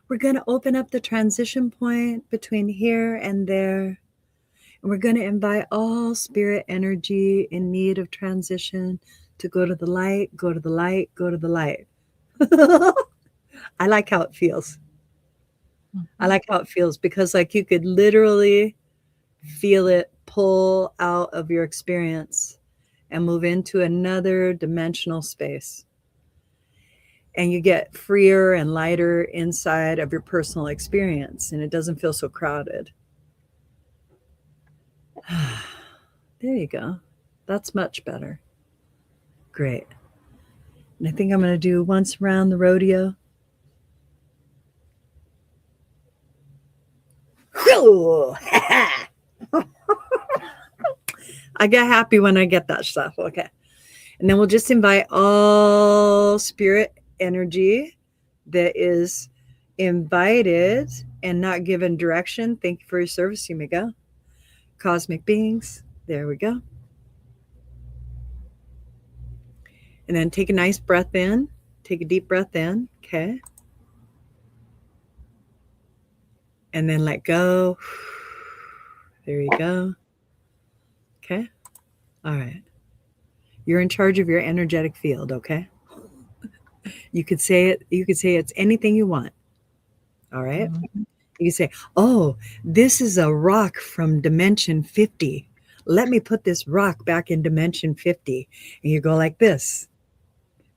We're going to open up the transition point between here and there. And we're going to invite all spirit energy in need of transition to go to the light, go to the light, go to the light. I like how it feels. I like how it feels because like you could literally feel it pull out of your experience and move into another dimensional space. And you get freer and lighter inside of your personal experience, and it doesn't feel so crowded. There you go. That's much better. Great. And I think I'm going to do once around the rodeo. I get happy when I get that stuff. Okay. And then we'll just invite all spirit energy that is invited and not given direction. Thank you for your service. You may go. Cosmic beings. There we go. And then take a nice breath in. Take a deep breath in. Okay. And then let go. There you go. Okay. All right. You're in charge of your energetic field, okay? You could say it, you could say it's anything you want. All right. Mm-hmm. You can say, oh, this is a rock from dimension 50. Let me put this rock back in dimension 50. And you go like this.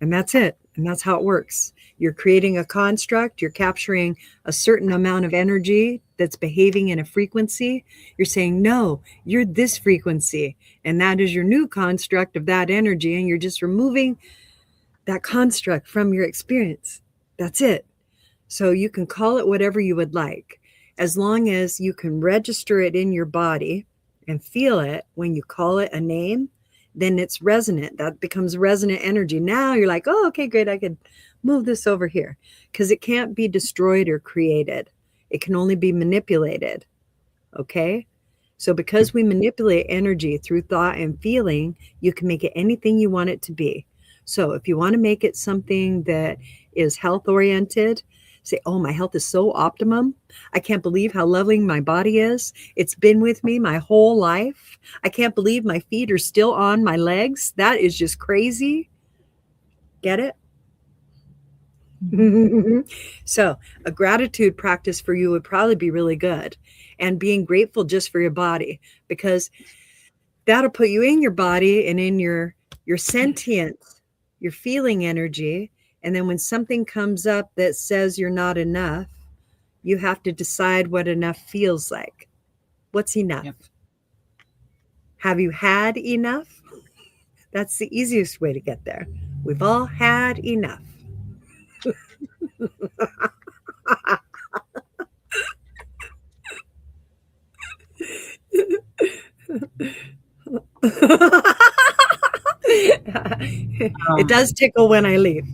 And that's it. And that's how it works. You're creating a construct. You're capturing a certain amount of energy that's behaving in a frequency. You're saying, no, you're this frequency. And that is your new construct of that energy. And you're just removing that construct from your experience. That's it. So you can call it whatever you would like, as long as you can register it in your body and feel it when you call it a name. Then it's resonant. That becomes resonant energy. Now you're like, oh, okay, great. I could move this over here because it can't be destroyed or created. It can only be manipulated. Okay. So because we manipulate energy through thought and feeling, you can make it anything you want it to be. So if you want to make it something that is health oriented, say, oh, my health is so optimum. I can't believe how lovely my body is. It's been with me my whole life. I can't believe my feet are still on my legs. That is just crazy. Get it? So a gratitude practice for you would probably be really good. And being grateful just for your body, because that'll put you in your body and in your sentient, your feeling energy. And then when something comes up that says you're not enough, you have to decide what enough feels like. What's enough? Yep. Have you had enough? That's the easiest way to get there. We've all had enough. It does tickle when I leave.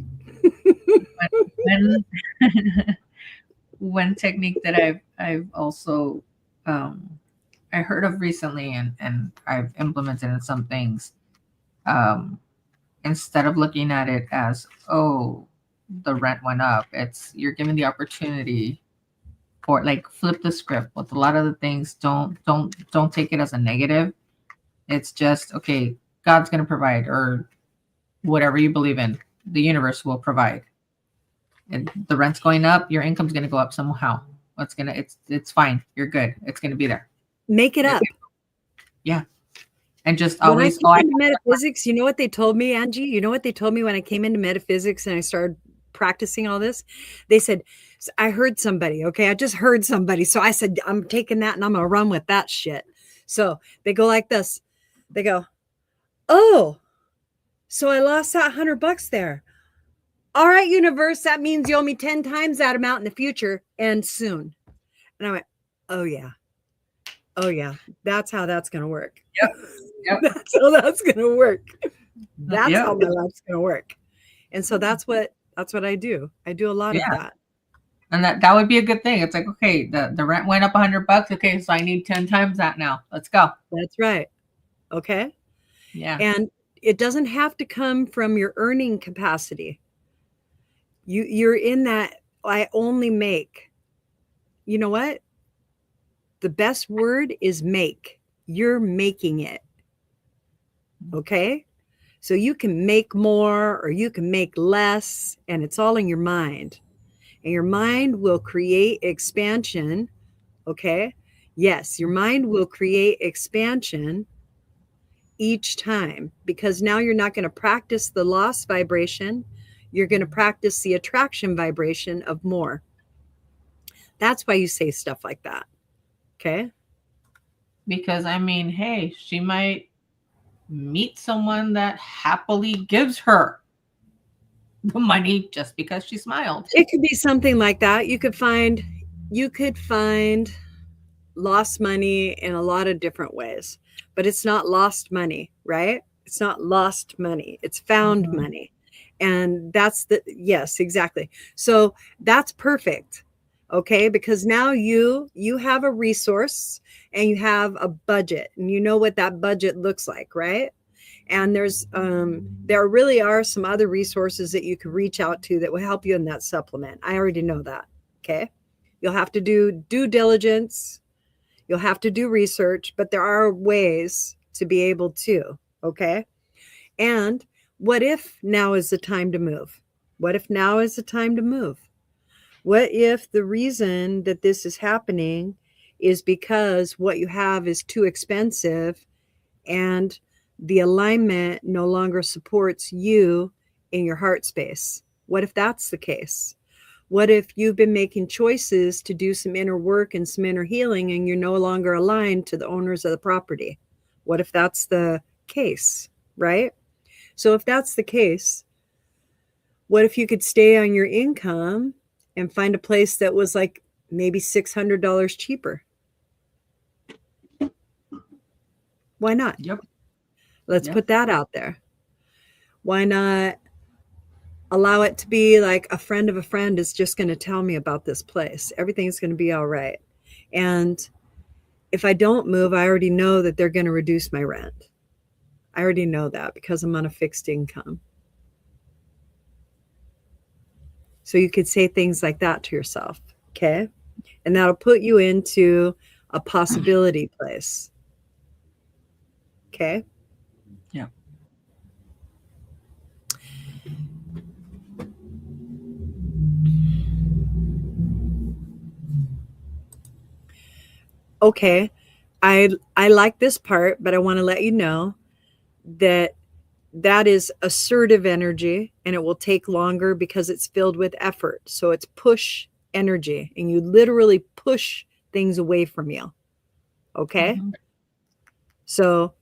One technique that I've also I heard of recently and I've implemented in some things. Instead of looking at it as, oh, the rent went up. It's you're given the opportunity for like flip the script. With a lot of the things, don't take it as a negative. It's just okay. God's gonna provide, or whatever you believe in, the universe will provide. And the rent's going up, your income's gonna go up somehow. It's fine. You're good. It's gonna be there. Make it up. Yeah. And just When I always came into metaphysics, you know what they told me, Angie? You know what they told me when I came into metaphysics and I started practicing all this? They said, I heard somebody, okay? I just heard somebody. So I said, I'm taking that and I'm going to run with that shit. So they go like this. They go, oh, so I lost that $100 there. All right, universe, that means you owe me 10 times that amount in the future and soon. And I went, oh yeah. Oh yeah. That's how that's going to work. Yep. Yep. That's how that's going to work. That's Yep. how my life's going to work. And so that's what I do. I do a lot of that. And that would be a good thing. It's like, okay, the rent went up $100. Okay, so I need 10 times that now. Let's go. That's right. Okay. Yeah. And it doesn't have to come from your earning capacity. You're in that I only make. You know what? The best word is make. You're making it. Okay? So you can make more or you can make less, and it's all in your mind. And your mind will create expansion. Okay? Yes, your mind will create expansion each time, because now you're not going to practice the loss vibration. You're going to practice the attraction vibration of more. That's why you say stuff like that. Okay? Because I mean, hey, she might meet someone that happily gives her the money just because she smiled. It could be something like that. You could find lost money in a lot of different ways, but it's not lost money, right? It's not lost money. It's found money. And yes, exactly. So that's perfect. Okay. Because now you have a resource and you have a budget and you know what that budget looks like, right? And there really are some other resources that you can reach out to that will help you in that supplement. I already know that. Okay. You'll have to do due diligence. You'll have to do research, but there are ways to be able to. Okay. And what if now is the time to move? What if now is the time to move? What if the reason that this is happening is because what you have is too expensive and the alignment no longer supports you in your heart space? What if that's the case? What if you've been making choices to do some inner work and some inner healing and you're no longer aligned to the owners of the property? What if that's the case, right? So if that's the case, what if you could stay on your income and find a place that was like maybe $600 cheaper? Why not? Yep. Let's put that out there. Why not allow it to be like a friend of a friend is just going to tell me about this place. Everything's going to be all right. And if I don't move, I already know that they're going to reduce my rent. I already know that because I'm on a fixed income. So you could say things like that to yourself, okay? And that'll put you into a possibility place, okay? Yeah. Okay, I like this part, but I want to let you know that is assertive energy and it will take longer because it's filled with effort. So it's push energy and you literally push things away from you. Okay. Mm-hmm. So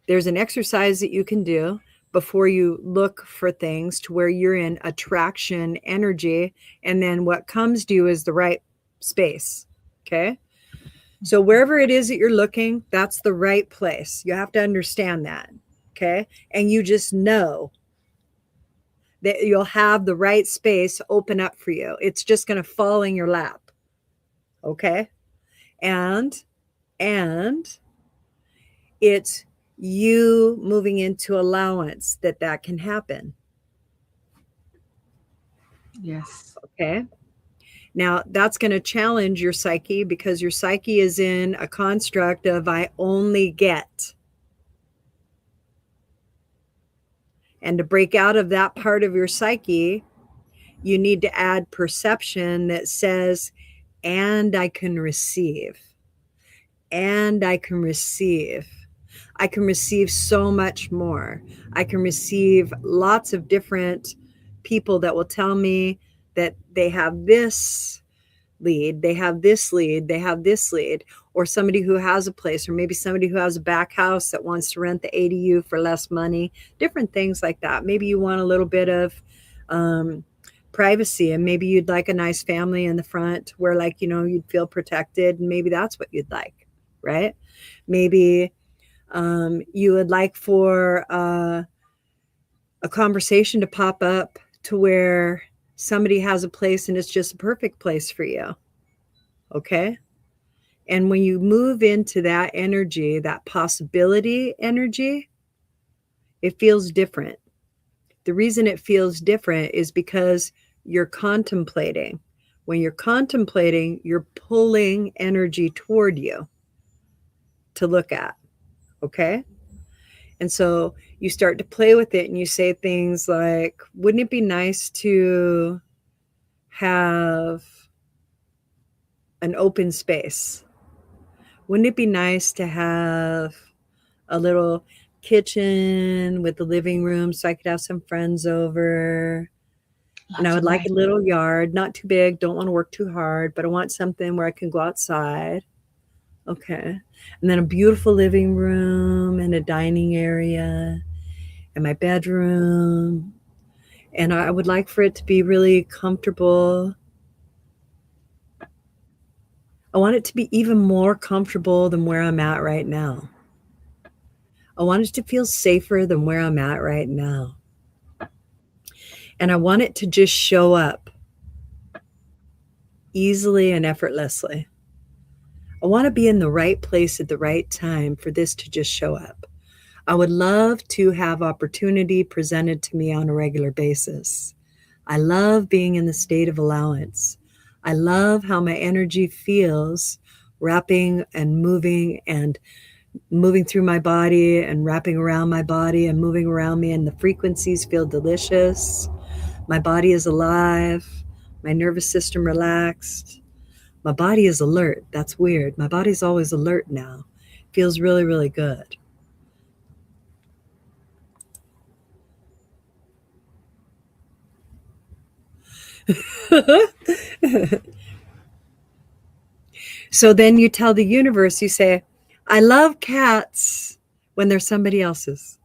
there's an exercise that you can do before you look for things to where you're in attraction energy. And then what comes to you is the right space. Okay. So wherever it is that you're looking, that's the right place. You have to understand that. Okay. And you just know that you'll have the right space open up for you. It's just going to fall in your lap. Okay. And it's you moving into allowance that can happen. Yes. Okay. Now that's going to challenge your psyche because your psyche is in a construct of I only get. And to break out of that part of your psyche, you need to add perception that says, and I can receive. And I can receive. I can receive so much more. I can receive lots of different people that will tell me that they have this lead, they have this lead, they have this lead, or somebody who has a place, or maybe somebody who has a back house that wants to rent the ADU for less money, different things like that. Maybe you want a little bit of privacy, and maybe you'd like a nice family in the front where, like, you know, you'd feel protected, and maybe that's what you'd like, right? Maybe you would like for a conversation to pop up to where somebody has a place and it's just a perfect place for you. Okay. And when you move into that energy, that possibility energy, it feels different. The reason it feels different is because you're contemplating. When you're contemplating, you're pulling energy toward you to look at. Okay. And so you start to play with it and you say things like, wouldn't it be nice to have an open space? Wouldn't it be nice to have a little kitchen with the living room so I could have some friends over? And I would like a little yard, not too big, don't want to work too hard, but I want something where I can go outside. Okay. And then a beautiful living room and a dining area and my bedroom. And I would like for it to be really comfortable. I want it to be even more comfortable than where I'm at right now. I want it to feel safer than where I'm at right now. And I want it to just show up easily and effortlessly. I want to be in the right place at the right time for this to just show up. I would love to have opportunity presented to me on a regular basis. I love being in the state of allowance. I love how my energy feels wrapping and moving through my body and wrapping around my body and moving around me, and the frequencies feel delicious. My body is alive. My nervous system relaxed. My body is alert. That's weird. My body's always alert now. It feels really, really good. So then you tell the universe, you say, I love cats when they're somebody else's.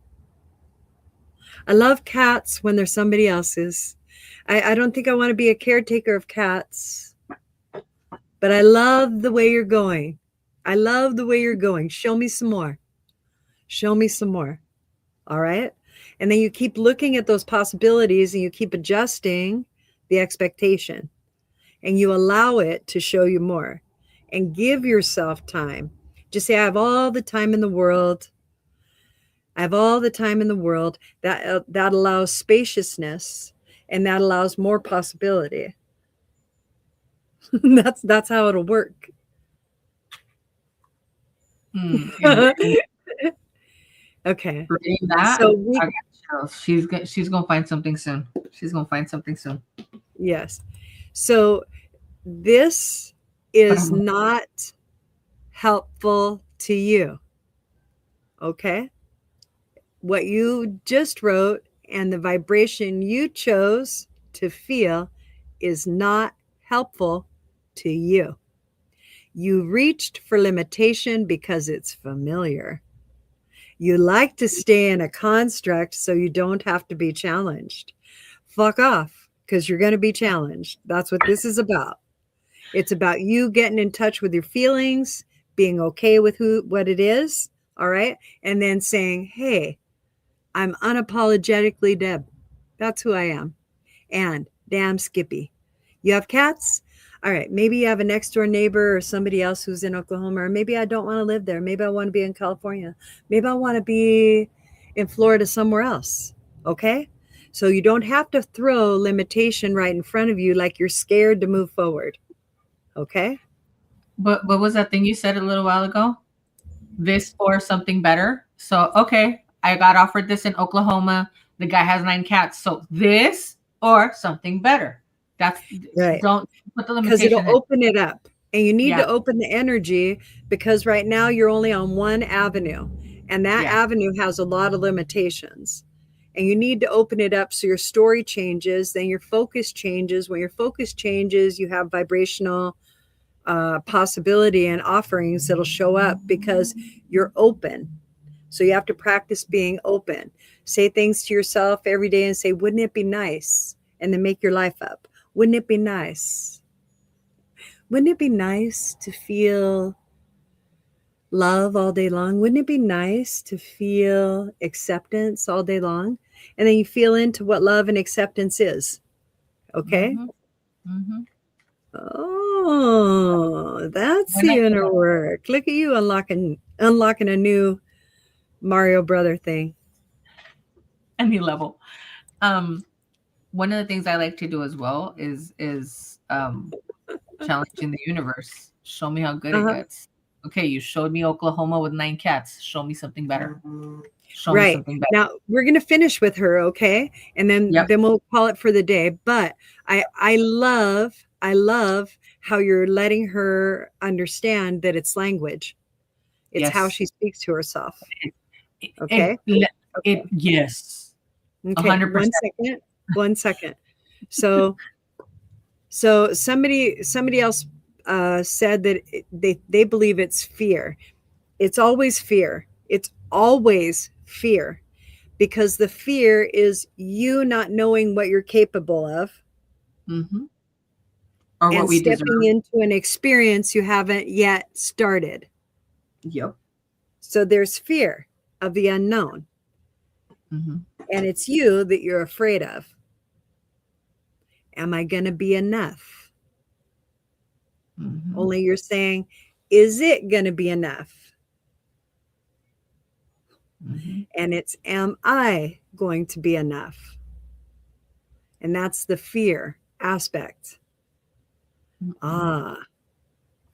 I love cats when they're somebody else's. I don't think I want to be a caretaker of cats, but I love the way you're going. I love the way you're going. Show me some more. Show me some more. All right. And then you keep looking at those possibilities and you keep adjusting the expectation and you allow it to show you more and give yourself time. Just say, I have all the time in the world. I have all the time in the world. That allows spaciousness and that allows more possibility. That's how it'll work. Okay. That, so she's gonna find something soon. She's gonna find something soon. Yes. So this is not helpful to you. Okay. What you just wrote and the vibration you chose to feel is not helpful to you. You reached for limitation because it's familiar. You like to stay in a construct so you don't have to be challenged. Fuck off, because you're going to be challenged. That's what this is about. It's about you getting in touch with your feelings, being okay with what it is, all right? And then saying, hey, I'm unapologetically Deb. That's who I am. And damn Skippy. You have cats? All right, maybe you have a next door neighbor or somebody else who's in Oklahoma, or maybe I don't want to live there. Maybe I want to be in California. Maybe I want to be in Florida somewhere else. Okay? So you don't have to throw limitation right in front of you like you're scared to move forward. Okay? But what was that thing you said a little while ago? This or something better. So okay, I got offered this in Oklahoma. The guy has 9 cats. So this or something better. That's Right. don't put the Because it'll limitation in. open it up. And you need Yeah, to open the energy because right now you're only on one avenue. And that yeah, avenue has a lot of limitations. And you need to open it up so your story changes, then your focus changes. When your focus changes, you have vibrational possibility and offerings that'll show up because you're open. So you have to practice being open. Say things to yourself every day and say, wouldn't it be nice? And then make your life up. Wouldn't it be nice? Wouldn't it be nice to feel love all day long? Wouldn't it be nice to feel acceptance all day long? And then you feel into what love and acceptance is. Okay? Mm-hmm. Oh, that's When the I inner work. Look at you unlocking a new Mario brother thing. any level. One of the things I like to do as well is challenging the universe. Show me how good it Uh-huh. gets. Okay, you showed me Oklahoma with 9 cats. Show me something better. Show me Right. something better. Now we're gonna finish with her, okay? And then Yep. we'll call it for the day. But I love how you're letting her understand that it's language. It's how Yes. she speaks to herself. It, Okay. yes. Okay. 100%. 1 second. So somebody else said that they believe it's fear. It's always fear. It's always fear because the fear is you not knowing what you're capable of Mm-hmm. Or what and we stepping deserve. into an experience you haven't yet started. Yep. So there's fear of the unknown. Mm-hmm. And it's you that you're afraid of. Am I going to be enough? Mm-hmm. Only you're saying, is it going to be enough? Mm-hmm. And it's, am I going to be enough? And that's the fear aspect. Mm-hmm. Ah,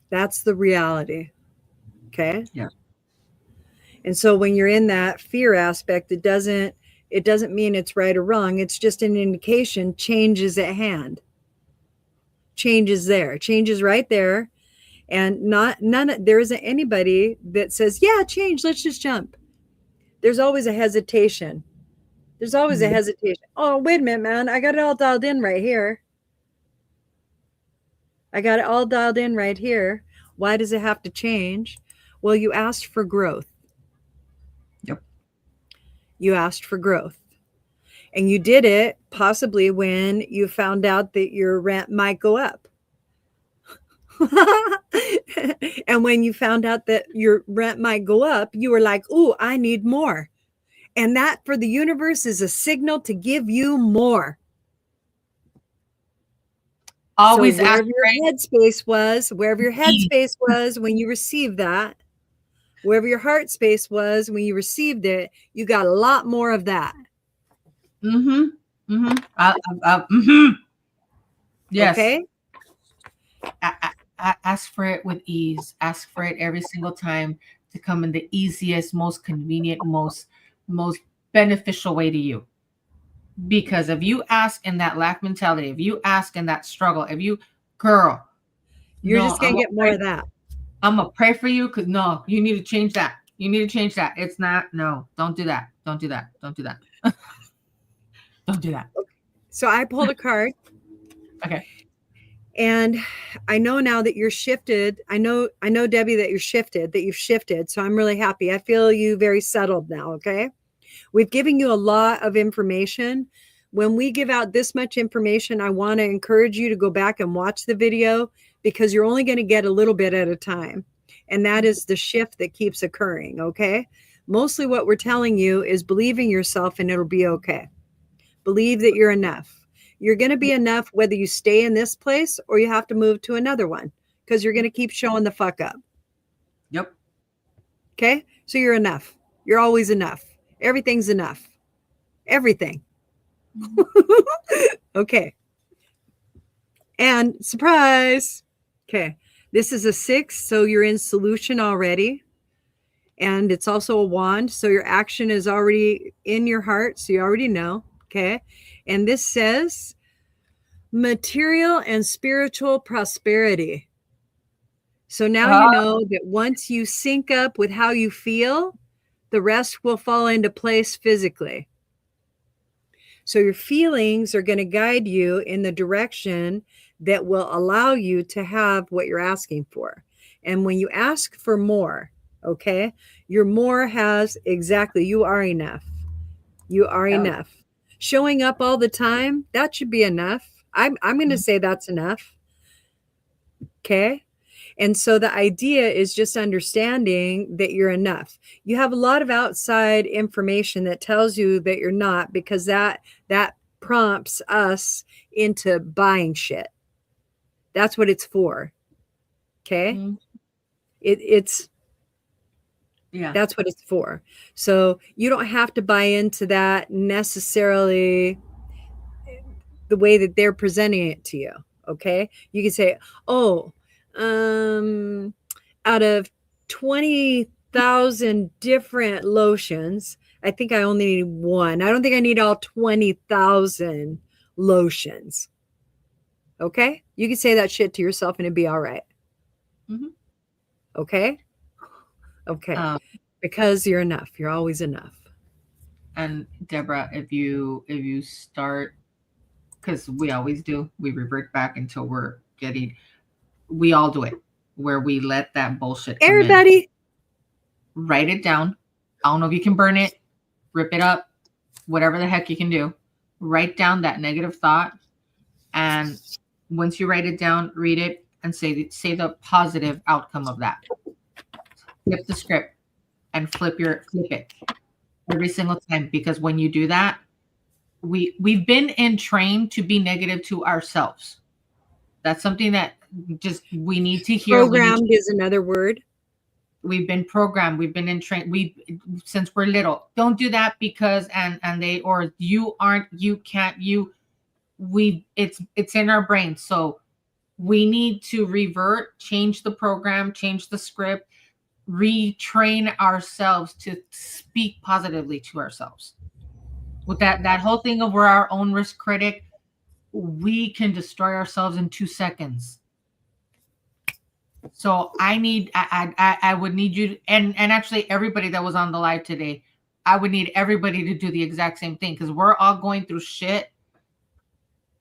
that's the reality. Okay. Yeah. And so when you're in that fear aspect, it doesn't mean it's right or wrong. It's just an indication change is at hand. Change is there. Change is right there. And there isn't anybody that says, yeah, change, let's just jump. There's always a hesitation. There's always a hesitation. Oh, wait a minute, man. I got it all dialed in right here. I got it all dialed in right here. Why does it have to change? Well, you asked for growth. Yep. You asked for growth. And you did it possibly when you found out that your rent might go up. And when you found out that your rent might go up, you were like, ooh, I need more. And that for the universe is a signal to give you more. Always so ask wherever your headspace was when you received that, wherever your heart space was when you received it, you got a lot more of that. Mm-hmm. Mm-hmm. Mm-hmm. Yes. Okay. I ask for it with ease. Ask for it every single time to come in the easiest, most convenient, most beneficial way to you. Because if you ask in that lack mentality, if you ask in that struggle, if you, girl, you're just gonna get more of that. I'm gonna pray for you because no, you need to change that. You need to change that. It's not, no, don't do that. Don't do that. Don't do that. Don't do that. So I pulled a card. Okay. And I know now that you're shifted. I know, Debbie, that you've shifted. So I'm really happy. I feel you very settled now. Okay. We've given you a lot of information. When we give out this much information, I want to encourage you to go back and watch the video because you're only going to get a little bit at a time. And that is the shift that keeps occurring. Okay. Mostly what we're telling you is believe in yourself and it'll be okay. Believe that you're enough. You're going to be enough whether you stay in this place or you have to move to another one because you're going to keep showing the fuck up. Yep. Okay. So you're enough. You're always enough. Everything's enough. Everything. Okay. And surprise. Okay. This is a 6, so you're in solution already. And it's also a wand, so your action is already in your heart, so you already know. Okay. And this says material and spiritual prosperity. So now you know that once you sync up with how you feel, the rest will fall into place physically. So your feelings are going to guide you in the direction that will allow you to have what you're asking for. And when you ask for more, okay, your more has exactly, you are enough. You are enough. Showing up all the time, that should be enough. I'm going to say that's enough. Okay. And so the idea is just understanding that you're enough. You have a lot of outside information that tells you that you're not, because that prompts us into buying shit. That's what it's for. Okay. Mm-hmm. It's Yeah. That's what it's for. So you don't have to buy into that necessarily the way that they're presenting it to you. Okay. You can say, oh, out of 20,000 different lotions, I think I only need one. I don't think I need all 20,000 lotions. Okay. You can say that shit to yourself and it'd be all right. Mm-hmm. Okay. Okay. Because you're enough. You're always enough. And Deborah, if you start, because we always do, we revert back until we all do it, where we let that bullshit come Everybody in. Write it down. I don't know if you can burn it, rip it up, whatever the heck you can do. Write down that negative thought, and once you write it down, read it and say the positive outcome of that. Flip the script and flip it every single time, because when you do that, we've been trained to be negative to ourselves. That's something that just we need to hear. Programmed is another word. We've been programmed. We've been in train. Since we're little. Don't do that because and they, or you aren't. You can't. It's in our brains. So we need to revert, change the program, change the script, retrain ourselves to speak positively to ourselves. With that whole thing of we're our own risk critic, we can destroy ourselves in 2 seconds. So I would need you, and actually everybody that was on the live today, I would need everybody to do the exact same thing, because we're all going through shit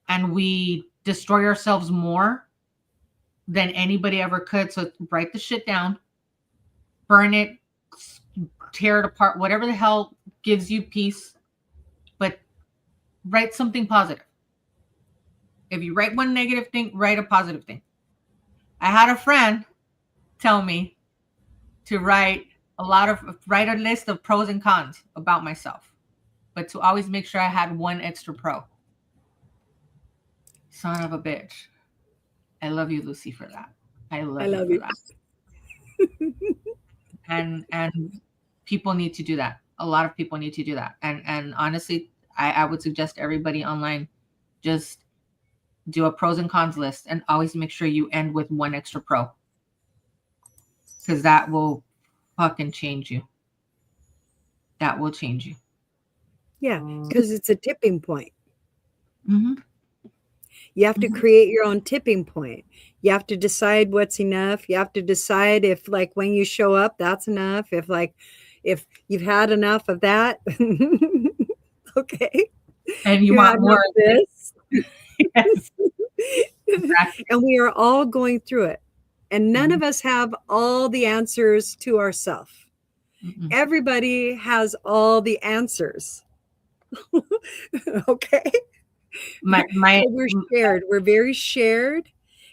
and we destroy ourselves more than anybody ever could. So write the shit down, burn it, tear it apart, whatever the hell gives you peace, but write something positive. If you write one negative thing, write a positive thing. I had a friend tell me to write a list of pros and cons about myself, but to always make sure I had one extra pro. Son of a bitch. I love you, Lucy, for that. I love you for that. And people need to do that. A lot of people need to do that. And honestly, I would suggest everybody online just do a pros and cons list and always make sure you end with one extra pro, because that will fucking change you. That will change you. Yeah, because it's a tipping point. Mm-hmm. You have to create your own tipping point. You have to decide what's enough. You have to decide if, like, when you show up, that's enough. If you've had enough of that, okay, and you want more of this. Yes. Exactly. And we are all going through it, and none of us have all the answers to ourselves. Everybody has all the answers. Okay. We're shared. We're very shared,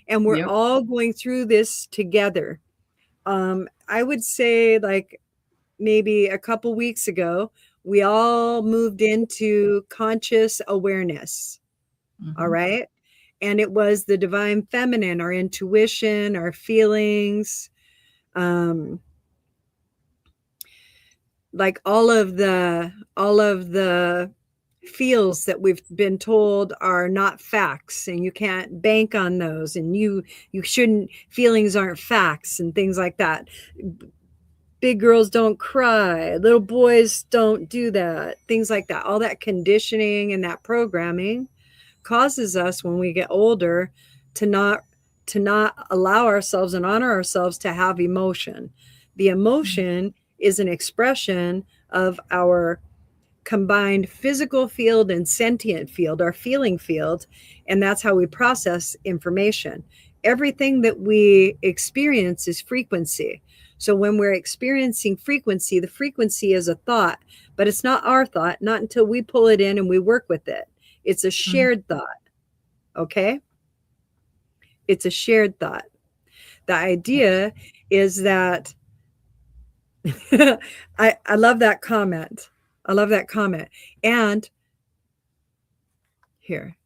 and we're all going through this together. I would say, like, maybe a couple weeks ago, we all moved into conscious awareness. All right. And it was the divine feminine, our intuition, our feelings, like all of the feels that we've been told are not facts, and you can't bank on those, and you shouldn't, feelings aren't facts, and things like that. Big girls don't cry, little boys don't do that, things like that. All that conditioning and that programming causes us, when we get older, to not allow ourselves and honor ourselves to have emotion. The emotion is an expression of our combined physical field and sentient field, our feeling field, and that's how we process information. Everything that we experience is frequency. So when we're experiencing frequency, the frequency is a thought, but it's not our thought, not until we pull it in and we work with it. It's a shared thought. Okay? It's a shared thought. The idea is that I love that comment. I love that comment. And here.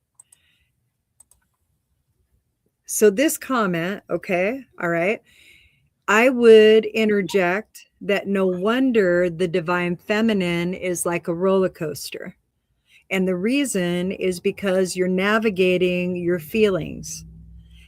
So this comment, okay, all right, I would interject that no wonder the divine feminine is like a roller coaster. And the reason is because you're navigating your feelings.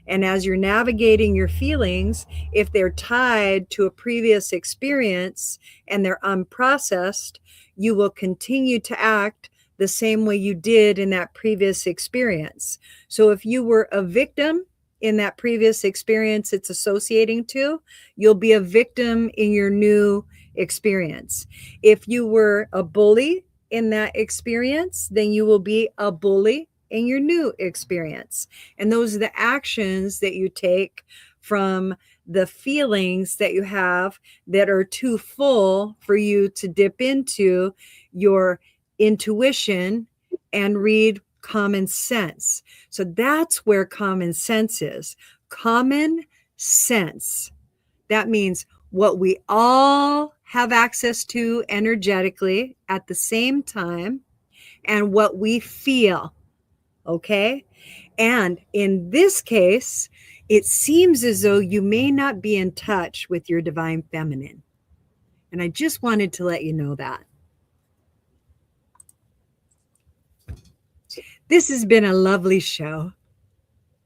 And as you're navigating your feelings, if they're tied to a previous experience and they're unprocessed, you will continue to act the same way you did in that previous experience. So if you were a victim in that previous experience it's associating to, you'll be a victim in your new experience. If you were a bully in that experience, then you will be a bully in your new experience. And those are the actions that you take from the feelings that you have that are too full for you to dip into your intuition and read common sense. So that's where common sense is. Common sense. That means what we all have access to energetically at the same time and what we feel. Okay? And in this case, it seems as though you may not be in touch with your divine feminine. And I just wanted to let you know that. This has been a lovely show.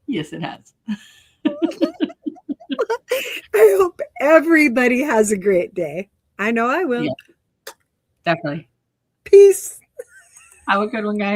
Yes, it has. I hope everybody has a great day. I know I will. Yeah, definitely. Peace. Have a good one, guys.